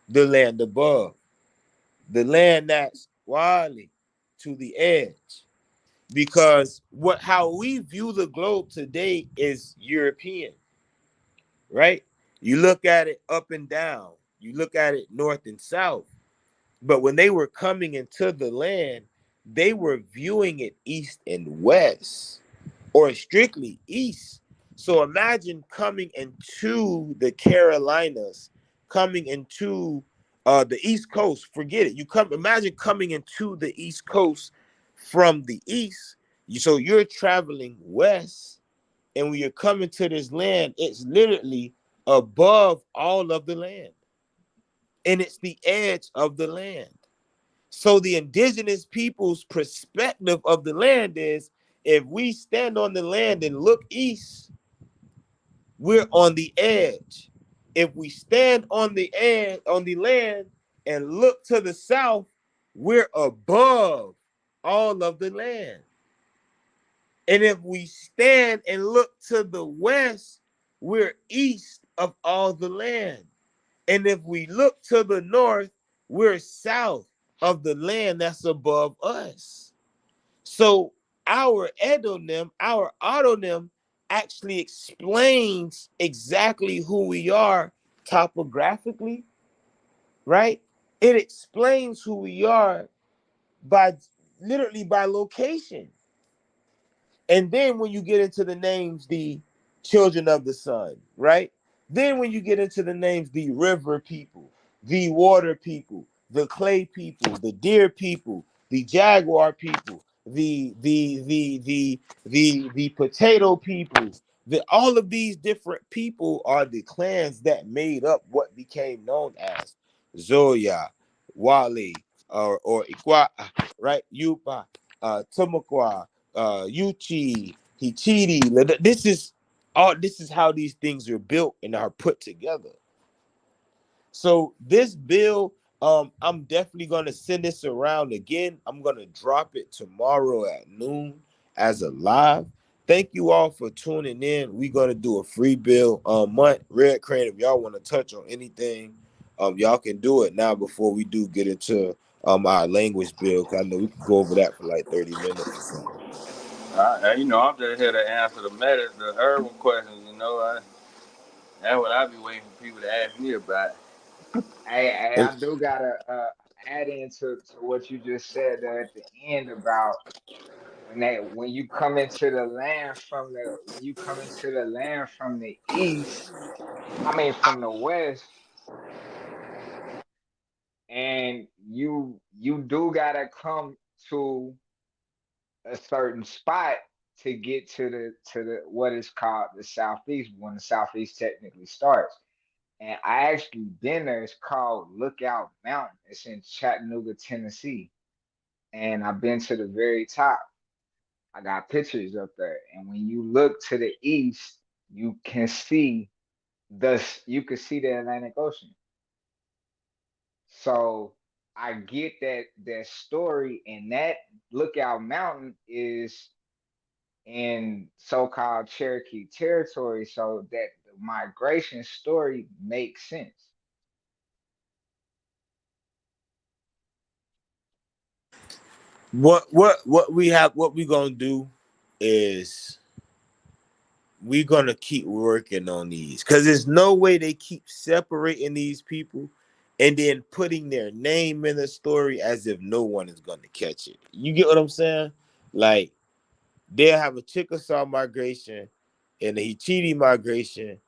the land above, the land that's wildly to the edge. Because how we view the globe today is European, right? You look at it up and down, you look at it north and south. But when they were coming into the land, they were viewing it east and west, or strictly east. So imagine coming into the Carolinas, coming into the East Coast. Forget it. Imagine coming into the East Coast from the east. So you're traveling west, and when you're coming to this land, it's literally above all of the land, and it's the edge of the land. So the indigenous people's perspective of the land is, if we stand on the land and look east, we're on the edge. If we stand on the edge on the land and look to the south, we're above all of the land. And if we stand and look to the west, we're east of all the land. And if we look to the north, we're south of the land that's above us. So our edonym, our autonym, actually explains exactly who we are topographically, right? It explains who we are by literally by location. And then when you get into the names, the children of the sun, right? Then when you get into the names, the river people, the water people, the clay people, the deer people, the jaguar people, the potato people, all of these different people are the clans that made up what became known as Zoya, Wale, or Ikwa, right? Yupa, Tumakwa, Yuchi, Hichiti. This is how these things are built and are put together. So this bill, I'm definitely gonna send this around again. I'm gonna drop it tomorrow at noon as a live. Thank you all for tuning in. We're gonna do a free bill month. Red Crane, if y'all want to touch on anything, y'all can do it now before we do get into our language bill. Cause I know we can go over that for like 30 minutes or something. You know, I'm just here to answer the urban questions. You know, that's what I be waiting for people to ask me about. Hey, I do gotta add into what you just said there at the end about when you come into the land from the east, I mean from the west, and you do gotta come to a certain spot to get to the what is called the southeast when the southeast technically starts. And I actually been there. It's called Lookout Mountain. It's in Chattanooga, Tennessee. And I've been to the very top. I got pictures up there. And when you look to the east, you can see the Atlantic Ocean. So I get that story, and that Lookout Mountain is in so-called Cherokee territory, so that the migration story makes sense. What we gonna do is we're gonna keep working on these because there's no way they keep separating these people and then putting their name in the story as if no one is gonna catch it. You get what I'm saying? Like they'll have a Chickasaw migration and a Hitchiti migration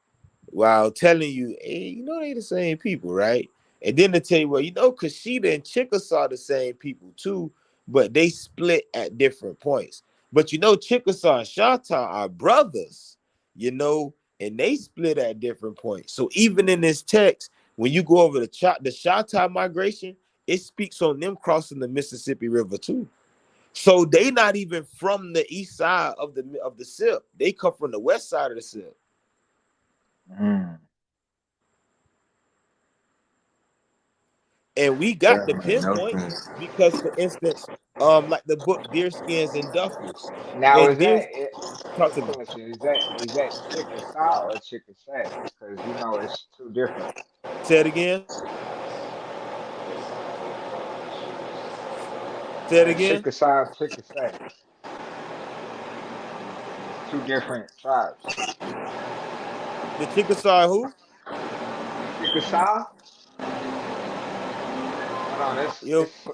while telling you, hey, you know they the same people, right? And then they tell you, well, you know, Kushida and Chickasaw the same people too, but they split at different points. But you know, Chickasaw and Shanta are brothers, you know, and they split at different points. So even in this text, when you go over the Shanta migration, it speaks on them crossing the Mississippi River too. So they not even from the east side of the SIP. They come from the west side of the SIP. Mm. And we got the That make no pinpoint sense. because, for instance, like the book Deerskins and Duffels. Now And is that Deer, it, talk quick to me. question? Is that Chickasaw or Chickasay? Because you know it's two different. Say it again. Say it That again. Chickasaw, Chickasay. It's two different tribes. The Chickasaw who? Chickasaw. Hold on. Yo, It's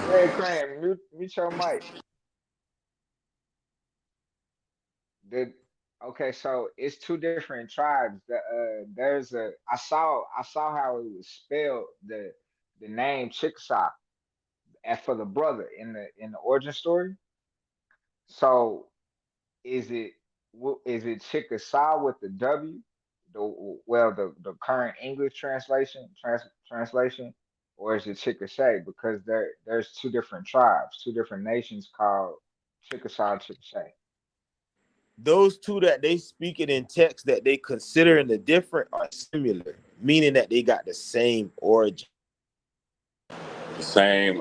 Red Crane. Mute your mic. The Okay, so it's two different tribes. There's a I saw how it was spelled the name Chickasaw as for the brother in the origin story. So is it is it Chickasaw with the W? The current English translation, or is it Chickasay? Because there's two different tribes, two different nations called Chickasaw and Chickasay. those two that they speak it in text that they consider in the different are similar, meaning that they got the same origin. The same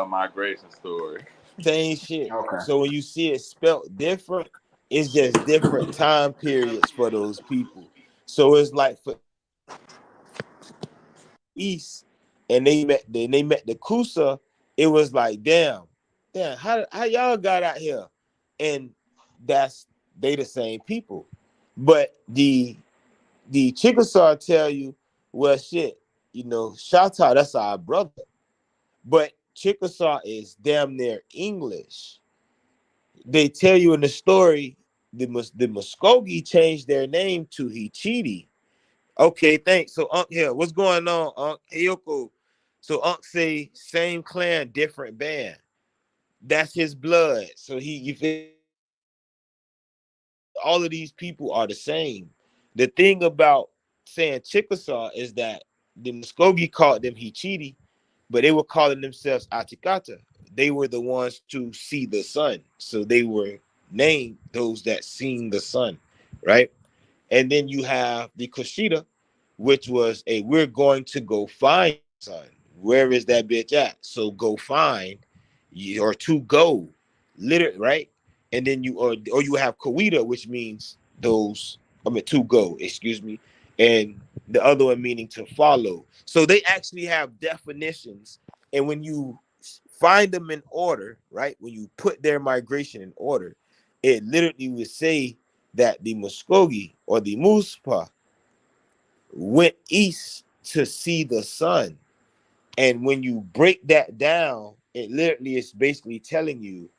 migration story. Same shit. Okay. So when you see it spelt different, it's just different time periods for those people. So it's like for East and they met the Kusa, it was like, damn, how y'all got out here? And that's they the same people. But the Chickasaw tell you, well shit, you know, shout out, that's our brother. But Chickasaw is damn near English. They tell you in the story the Muskogee changed their name to Hitchiti. Okay, thanks. So Unc here, what's going on, Unc? Hey, Yoko. So Unc say same clan, different band. That's his blood. So all of these people are the same. The thing about saying Chickasaw is that the Muskogee called them Hitchiti, but they were calling themselves Atikata. They were the ones to see the sun, so they were named those that seen the sun, right? And then you have the Kushita, which was a we're going to go find the sun. Where is that bitch at? So go find, or to go, literally, right? And then or you have Kawita, which means those. I mean to go, excuse me, and the other one meaning to follow. So they actually have definitions, and when you find them in order, right? When you put their migration in order, it literally would say that the Muskogee or the Muspa went east to see the sun. And when you break that down, it literally is basically telling you,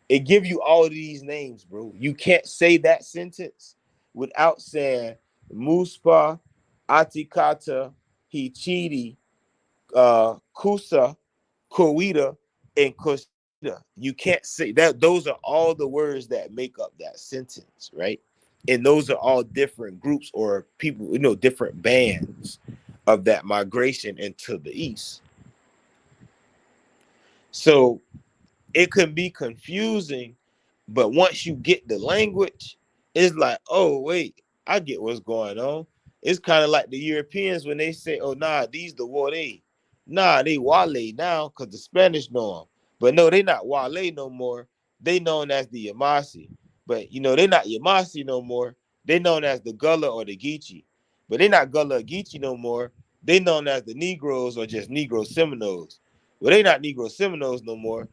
it give you all of these names, bro. You can't say that sentence without saying Muspa, Atikata, Hichiti, Kusa, Kowita, and Kushida. You can't say that. Those are all the words that make up that sentence, right? And those are all different groups or people, different bands of that migration into the east. So it can be confusing, but once you get the language, it's like, oh wait, I get what's going on. It's kind of like the Europeans when they say, oh nah, these the Wale. Nah, they Wale now because the Spanish know them. But no, they not Wale no more. They known as the Yamasi. But they not Yamasi no more. They known as the Gullah or the Geechee. But they not Gullah or Geechee no more. They known as the Negroes or just Negro Seminoles. Well, they not Negro Seminoles no more.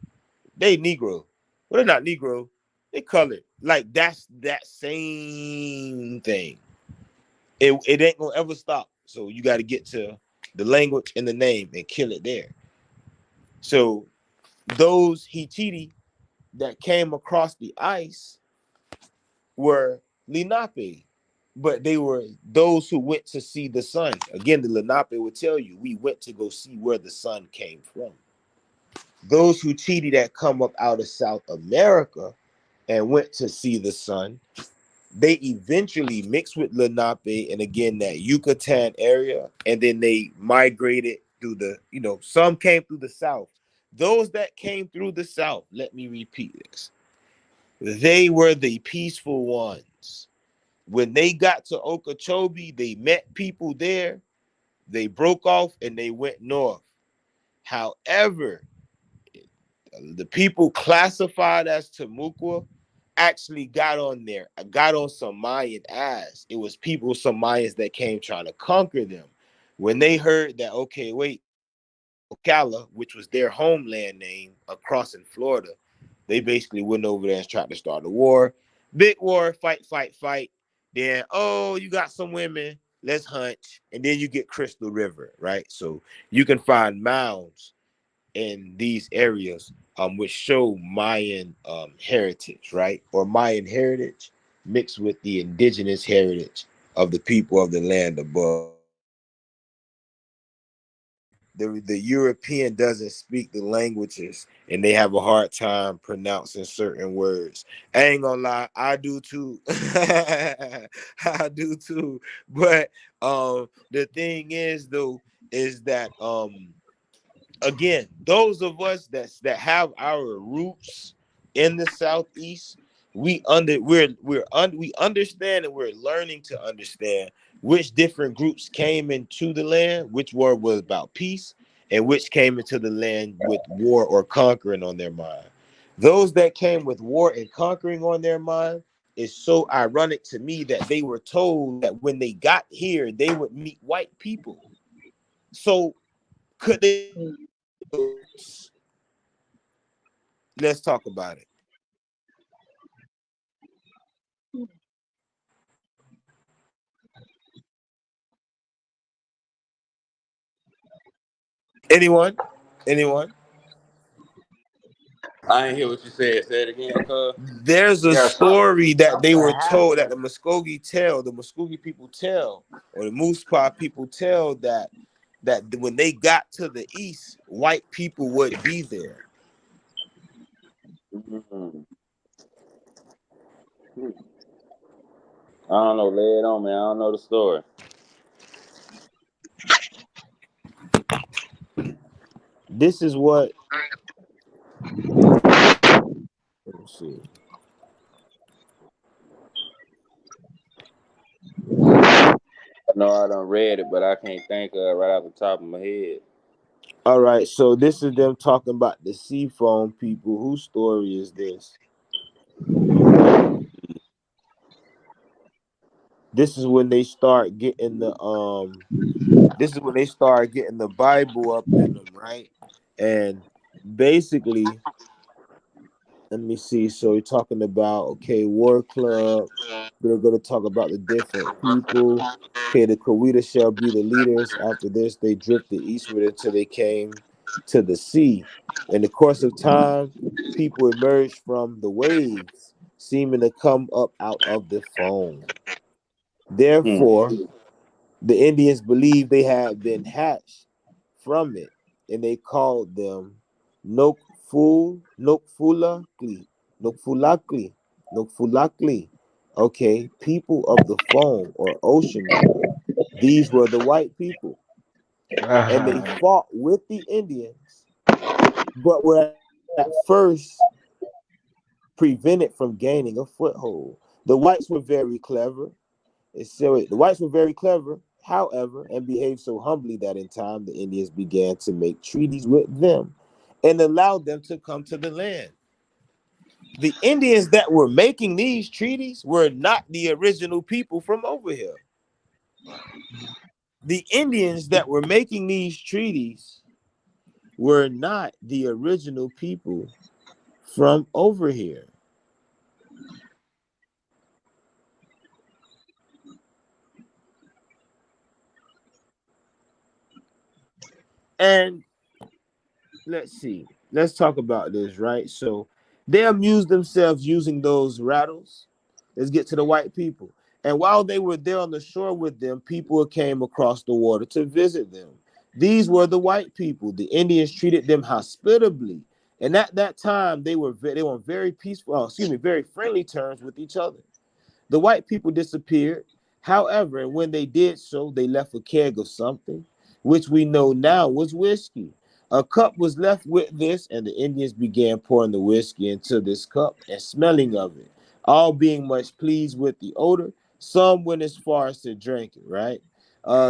They Negro. Well, they're not Negro. They colored. Like that's that same thing. It ain't gonna ever stop. So you got to get to the language and the name and kill it there. So those Hichiti that came across the ice were Lenape, but they were those who went to see the sun. Again, the Lenape would tell you we went to go see where the sun came from. Those who cheated that come up out of South America and went to see the sun, they eventually mixed with Lenape and again that Yucatan area, and then they migrated through some came through the south. Those that came through the south, let me repeat this. They were the peaceful ones. When they got to Okeechobee, they met people there, they broke off and they went north. However, the people classified as Timucua actually got on some Mayan ass. It was people, some Mayans that came trying to conquer them. When they heard that, okay, wait, Ocala, which was their homeland name across in Florida, they basically went over there and tried to start a war. Big war, fight, fight, fight. Then, oh, you got some women, let's hunt. And then you get Crystal River, right? So you can find mounds in these areas, which show Mayan heritage, right? Or Mayan heritage mixed with the indigenous heritage of the people of the land above. The European doesn't speak the languages and they have a hard time pronouncing certain words. I ain't gonna lie, I do too. I do too. But the thing is though, is that again, those of us that have our roots in the southeast, we understand and we're learning to understand which different groups came into the land, which war was about peace, and which came into the land with war or conquering on their mind. Those that came with war and conquering on their mind is so ironic to me that they were told that when they got here, they would meet white people. So could they? Let's talk about it. Anyone? Anyone? I ain't hear what you said. Say it again, cuz. There's a Yeah, story that they something were told that happened. the Muskogee people tell, or the Moose Paw people tell that when they got to the east, white people would be there. Mm-hmm. I don't know. Lay it on me. I don't know the story. This is what. Let me see. I know I done read it, but I can't think of it right off the top of my head. All right, so this is them talking about the seafoam people. Whose story is this? This is when they start getting the This is when they start getting the Bible up in them, right? And basically, let me see. So you're talking about okay, war club. They're going to talk about the different people. Okay, the Kawita shall be the leaders. After this, they drifted eastward until they came to the sea. In the course of time, people emerged from the waves, seeming to come up out of the foam. Hmm. Therefore, the Indians believed they had been hatched from it, and they called them Nokfulakli, Nokfulakli, Nokfulakli. Okay, people of the foam or ocean water. These were the white people, and they fought with the Indians, but were at first prevented from gaining a foothold. The whites were very clever. The whites were very clever, however, and behaved so humbly that in time the Indians began to make treaties with them and allowed them to come to the land. The Indians that were making these treaties were not the original people from over here. The Indians that were making these treaties were not the original people from over here. And let's see. Let's talk about this, right? So they amused themselves using those rattles. Let's get to the white people. And while they were there on the shore with them, people came across the water to visit them. These were the white people. The Indians treated them hospitably. And at that time, they were on very peaceful, very friendly terms with each other. The white people disappeared. However, and when they did so, they left a keg of something, which we know now was whiskey. A cup was left with this, and the Indians began pouring the whiskey into this cup and smelling of it. All being much pleased with the odor, some went as far as to drink it, right?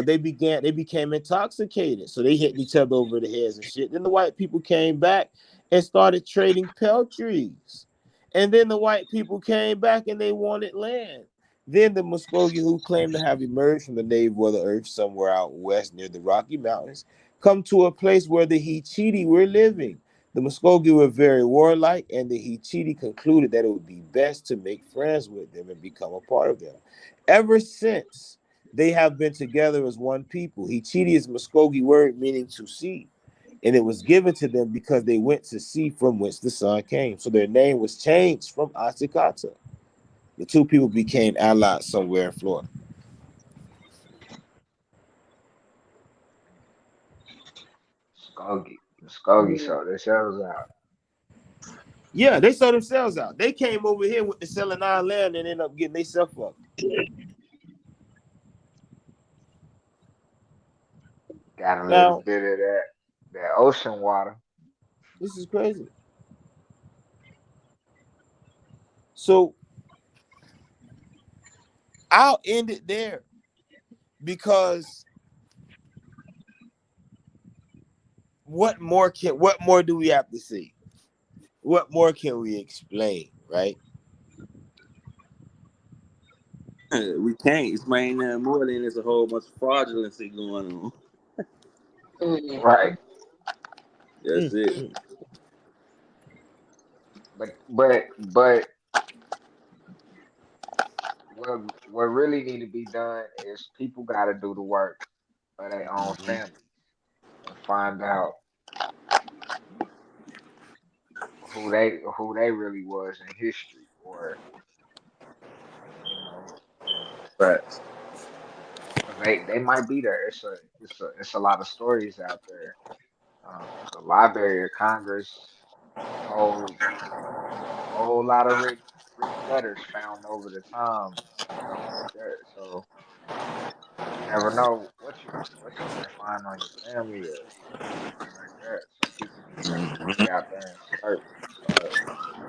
They became intoxicated, so they hit each other over the heads and shit. Then the white people came back and started trading peltries. And then the white people came back and they wanted land. Then the Muskogee, who claimed to have emerged from the navel of the earth somewhere out west near the Rocky Mountains, come to a place where the Hitchiti were living. The Muskogee were very warlike, and the Hitchiti concluded that it would be best to make friends with them and become a part of them. Ever since, they have been together as one people. Hitchiti is Muskogee word meaning to see, and it was given to them because they went to see from whence the sun came. So their name was changed from Atcik. The two people became allies somewhere in Florida. Muskogee sold themselves out. Yeah, they sold themselves out. They came over here with the selling our land and ended up getting themselves up. Got a little Now, bit of that ocean water. this is crazy. So I'll end it there because what more do we have to see? What more can we explain, right? We can't explain that more than there's a whole bunch of fraudulency going on. Right. That's it. But what really need to be done is people got to do the work of their own Mhm. families and find out who they really was in history, or you know, Facts. because they might be there. It's a lot of stories out there. The Library of Congress holds a whole lot of written letters found over the time and stuff like that. So you never know what you might find on your family or anything like that. So You get out there and start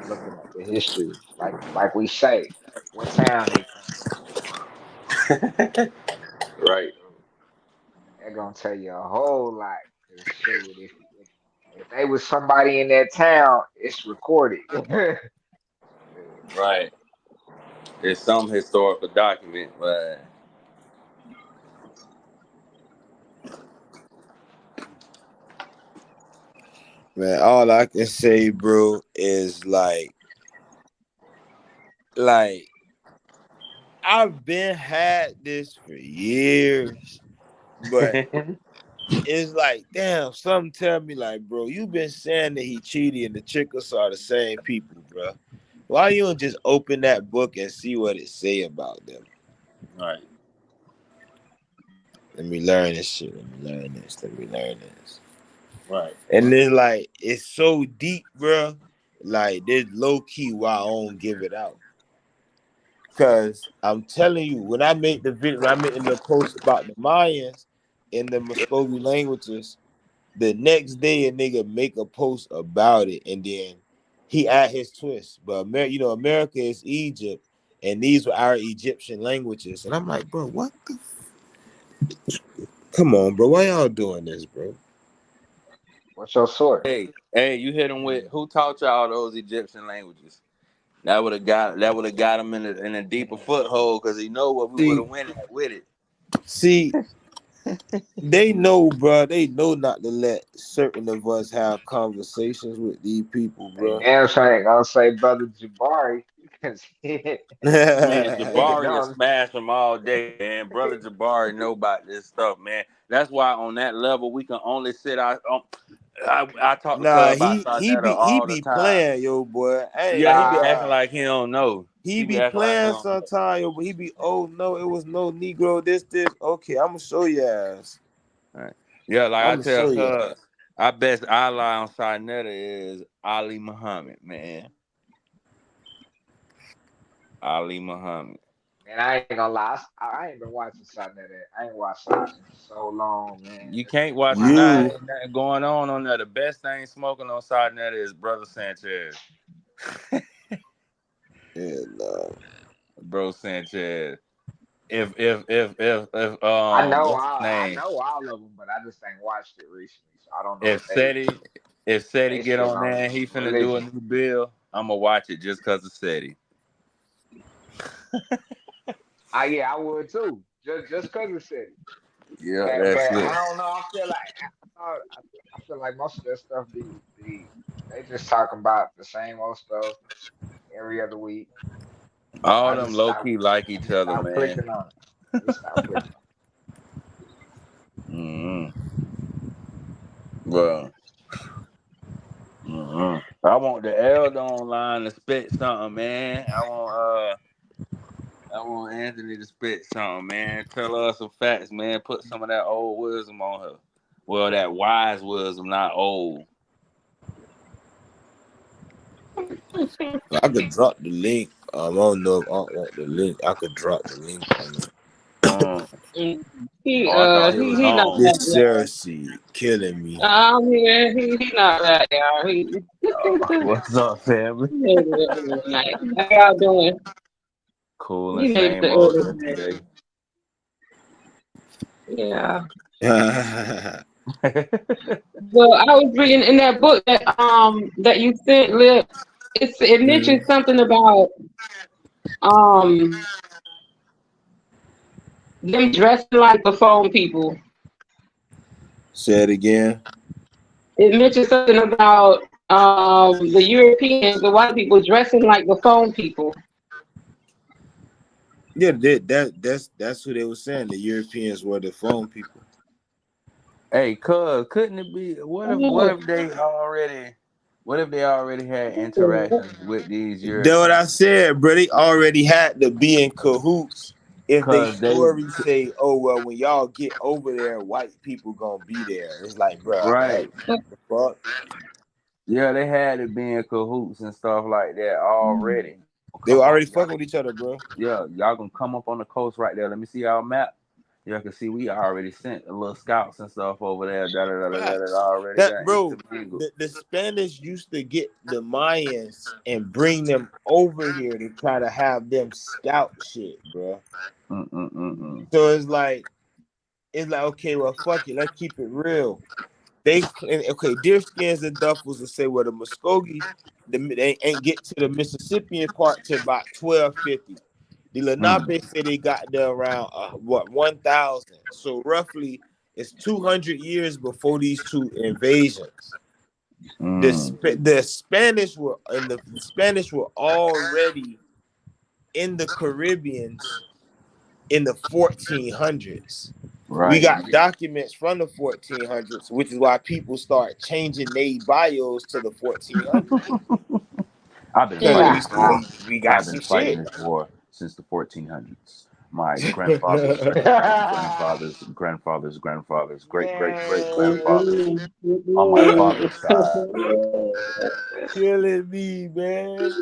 looking at the history, like we say, what town they come Right. from. They're gonna tell you a whole lot. Cause shoot, if they was somebody in that town, it's recorded. Right. It's some historical document, but Man, all I can say, bro, is like I've been had this for years, but it's like, damn, something tell me like, bro, you been saying that Hitchiti and the Chickasaw are the same people, bro. Why you don't just open that book and see what it say about them? right. Let me learn this shit. Let me learn this. Let me learn this. Right. And then like it's so deep, bro. Like there's low key why I don't give it out. Cause I'm telling you, when I made the video, when I made the post about the Mayans in the Muscogee languages, the next day a nigga make a post about it, and then he add his twist. But America is Egypt, and these were our Egyptian languages. And I'm like, bro, what the? Come on, bro, why y'all doing this, bro? What's your source? Hey, you hit him with who taught y'all those Egyptian languages? That would have got him in a deeper foothold because he know what we would See, have went at with it. see, they know, bro. They know not to let certain of us have conversations with these people, They bro. damn sure ain't gonna say brother Jabari because Man, nigga Jabari has don't. smashed them all day, man. Brother Jabari know about this stuff, man. That's why on that level we can only sit out. I talk to Nah, Cub about Sarnetta he all the be time. playing, yo, boy. I ain't Yeah, he gonna be Nah, acting lie. like he don't know. He He be be acting like he playing don't know. sometime, yo, but he be, oh no, it was no Negro. This. Okay, I'm gonna show you ass. Right. Yeah, like I'm I gonna tell show you Cuz, ass. our best ally on Sarnetta is Ali Muhammad, man. Ali Muhammad. man, I ain't gonna lie. I ain't been watching something that I ain't watched something in so long, man. You can't watch it now. You Ain't nothing going on there. The best thing smoking on Sarnetta is Brother Sanchez. and Bro Sanchez. If what's his I name? know all of them, but I just ain't watched it recently, so I don't know If what SETI if SETI they get spitting on on there and he finna do a religion. new bill, I'ma watch it just cause of SETI. Ah, yeah, I would too, just cause it said it. Yeah, But that's it. I don't know. I feel like I feel like most of that stuff be they just talking about the same old stuff every other week. So All them low key like I each just other, stopped man. clicking on it. I just stopped clicking on Mm-hmm. Well, I want the elder online to spit something, man. I want Anthony to spit something, man. Tell us some facts, man. Put some of that old wisdom on her. Well, that wise wisdom, not old. I could drop the link. I don't know if I want the link. I could drop the link on it. Um, Mm. He oh, I thought he was he not home. This that y'all. Cersei killing me. He not that y'all. He What's up, family? he made it early tonight. How y'all doing? Cool and He made it same old early tonight. yesterday. Yeah. Well, I was reading in that book that you sent, Lip. It Mhm. mentioned something about um them dressing like the phone people. Say it again. It mentioned something about the Europeans, the white people dressing like the phone people. Yeah, that's who they were saying. The Europeans were the phone people. Hey, cuz, couldn't it be? What if they already had interactions with these That's what I Europeans? said, bro. They already had to be in cahoots. If they Cause they stories say, "Oh well, when y'all get over there, white people gonna be there," it's like, bro, right. the fuck? Yeah, they had it being cahoots and stuff like that already. They were Come up, already y'all. fucking with each other, bro. Yeah, y'all gonna come up on the coast right there. Let me see y'all map. Yeah, cause see, we already sent a little scouts and stuff over there. That Facts. already That got bro, intermingled. the Spanish used to get the Mayans and bring them over here to try to have them scout shit, bro. Mm-mm-mm-mm. So it's like okay, well, fuck it, let's keep it real. Okay, deer skins and duffels will say, well, the Muskogee, they ain't get to the Mississippian part till about 1250. The Mm, Lenape say they got there around 1000. So roughly, it's 200 years before these two invasions. mm. The Spanish were already in the Caribbeans in the 1400s. We Right. got documents from the 1400s, which is why people start changing their bios to the 1400s. I've been Because fighting Nah. we this war. see we got I've been some fighting shit. this war since the 1400s. My grandfather's grandfather's great great great Man, grandfathers on my father's side. killing me, man.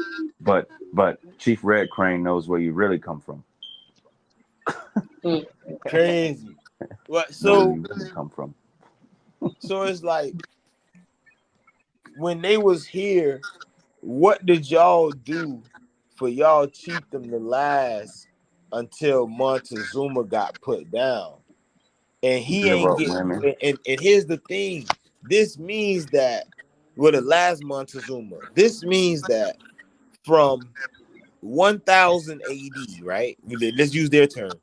But Chief Red Crane knows where you really come from. Crazy. What? Know where So you really come from. it's like when they was here, what did y'all do for y'all chiefdom to last until Montezuma got put down? And he Give ain't up get women. and here's the thing. This means that with the last Montezuma, this means that from 1000 AD, right? Let's use their terms.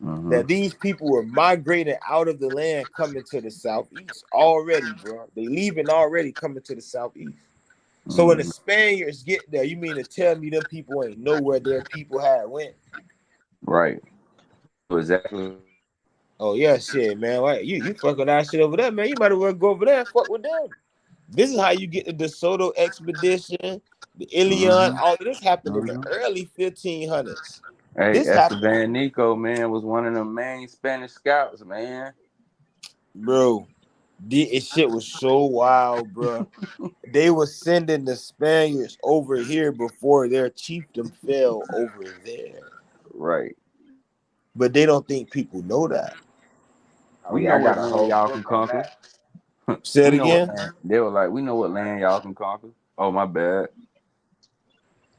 Mm-hmm. That these people were migrating out of the land coming to the southeast already, bro. They leaving already coming to the southeast. So when the Mm-hmm. Spaniards get there, you mean to tell me them people ain't know where their people had went? Right. Exactly. Oh yeah, shit, man. Why you fucking that shit over there, man? You might as well go over there and fuck with them. This is how you get the DeSoto expedition, the Ilion. Mm-hmm. All of this happened in the Mm-hmm. early 1500s. Hey, This happened, Esteban Nico, man, was one of the main Spanish scouts, man. bro. This shit was so wild, bro. They were sending the Spaniards over here before their chiefdom fell over there. Right. But they don't think people know that. Oh We yeah, know I got what a land whole y'all can book on conquer. that. Say it We know what again. land. They were like, we know what land y'all can conquer. Oh, my bad.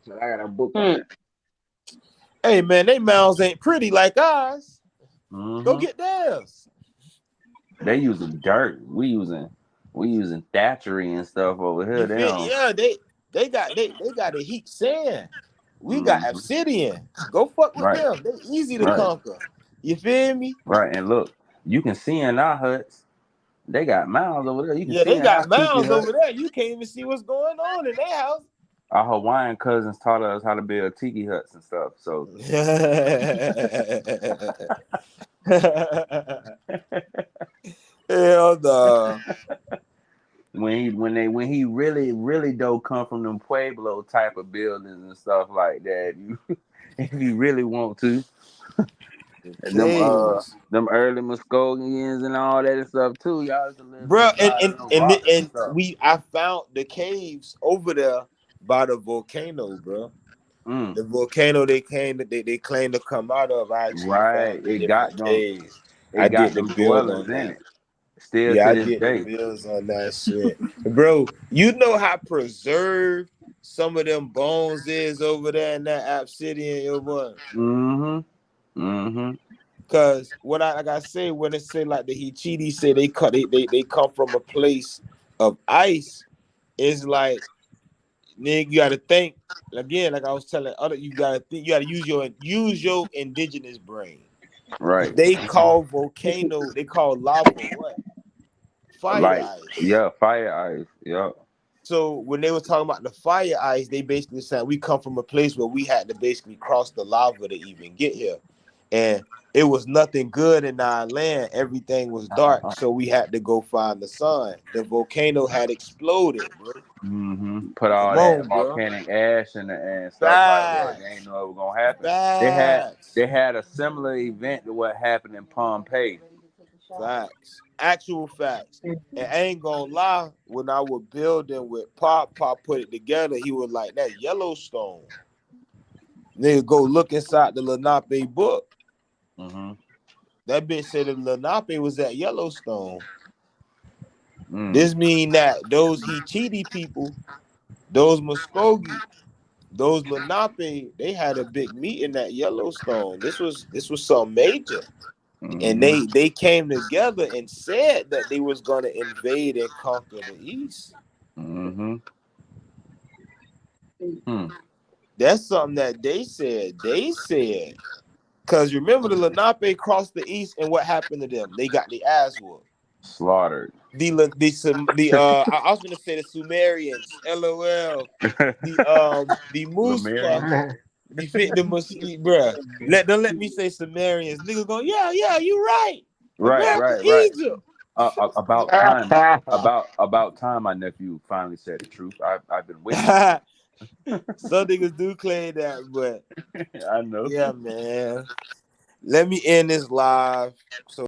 So I got a book on Hmm. that. Hey man, they mouths ain't pretty like ours. Go Mm-hmm. get theirs. They using dirt. We using thatchery and stuff over here. You They feel? don't. Yeah, they got a heat sand. We got Mm-hmm. obsidian. Go fuck with Right. them. They easy to Right. conquer. You feel me? Right. And look, you can see in our huts. They got mounds over there. You can Yeah, see they in our got tiki mounds over hut. there. You can't even see what's going on in their house. Our Hawaiian cousins taught us how to build tiki huts and stuff. So Hell no. when he really don't come from them Pueblo type of buildings and stuff like that, you if you really want to, The them caves. them early Muskogeans and all that and stuff too, y'all used to live Bro, and inside of and them and rocks and and stuff. we I found the caves over there by the volcano, bro. Mm, The volcano they claim to come out of. I actually right. found the different caves. It I got did the them build dwellings on in that. it. Still Yeah, to I this did the day. builds on that shit. Bro, you know how preserved some of them bones is over there in that obsidian, yo boy. Mm-hmm. Mm-hmm. Cause what I like I say when they say like the Hitchiti say they come from a place of ice, it's like nigga, you gotta think again, like I was telling other you gotta think you gotta use your indigenous brain. Right. They call volcano, they call lava what? Fire Like, ice. yeah, fire ice. Yeah. So when they were talking about the fire ice, they basically said we come from a place where we had to basically cross the lava to even get here. And it was nothing good in our land. Everything was dark. So we had to go find the sun. The volcano had exploded, bro. Mm-hmm. Put all Come that on, bro. volcanic ash and stuff like that. They ain't Facts. know it was gonna happen. They had Facts. they had a similar event to what happened in Pompeii. Facts. Actual facts. And I ain't gonna lie, when I was building with Pop put it together, he was like, that Yellowstone. Nigga, go look inside the Lenape book. Mm-hmm. That bitch said that Lenape was at Yellowstone. Mm. This mean that those Hitchiti people, those Muskogee, those Lenape, they had a big meeting at Yellowstone. This was something major. And Mm-hmm. they came together and said that they was gonna invade and conquer the East. Mm-hmm. Hmm. That's something that they said. They said, because remember the Lenape crossed the East, and what happened to them? They got the ass whooped. Slaughtered. I was gonna say the Sumerians, LOL. The Muspa, Lemurians. bruh. Don't let me say Sumerians. Nigga go, yeah, you right. Right, America, right, right. Egypt. About time. About time my nephew finally said the truth. I've been waiting. Some niggas do claim that, but I know. yeah, man. Let me end this live. So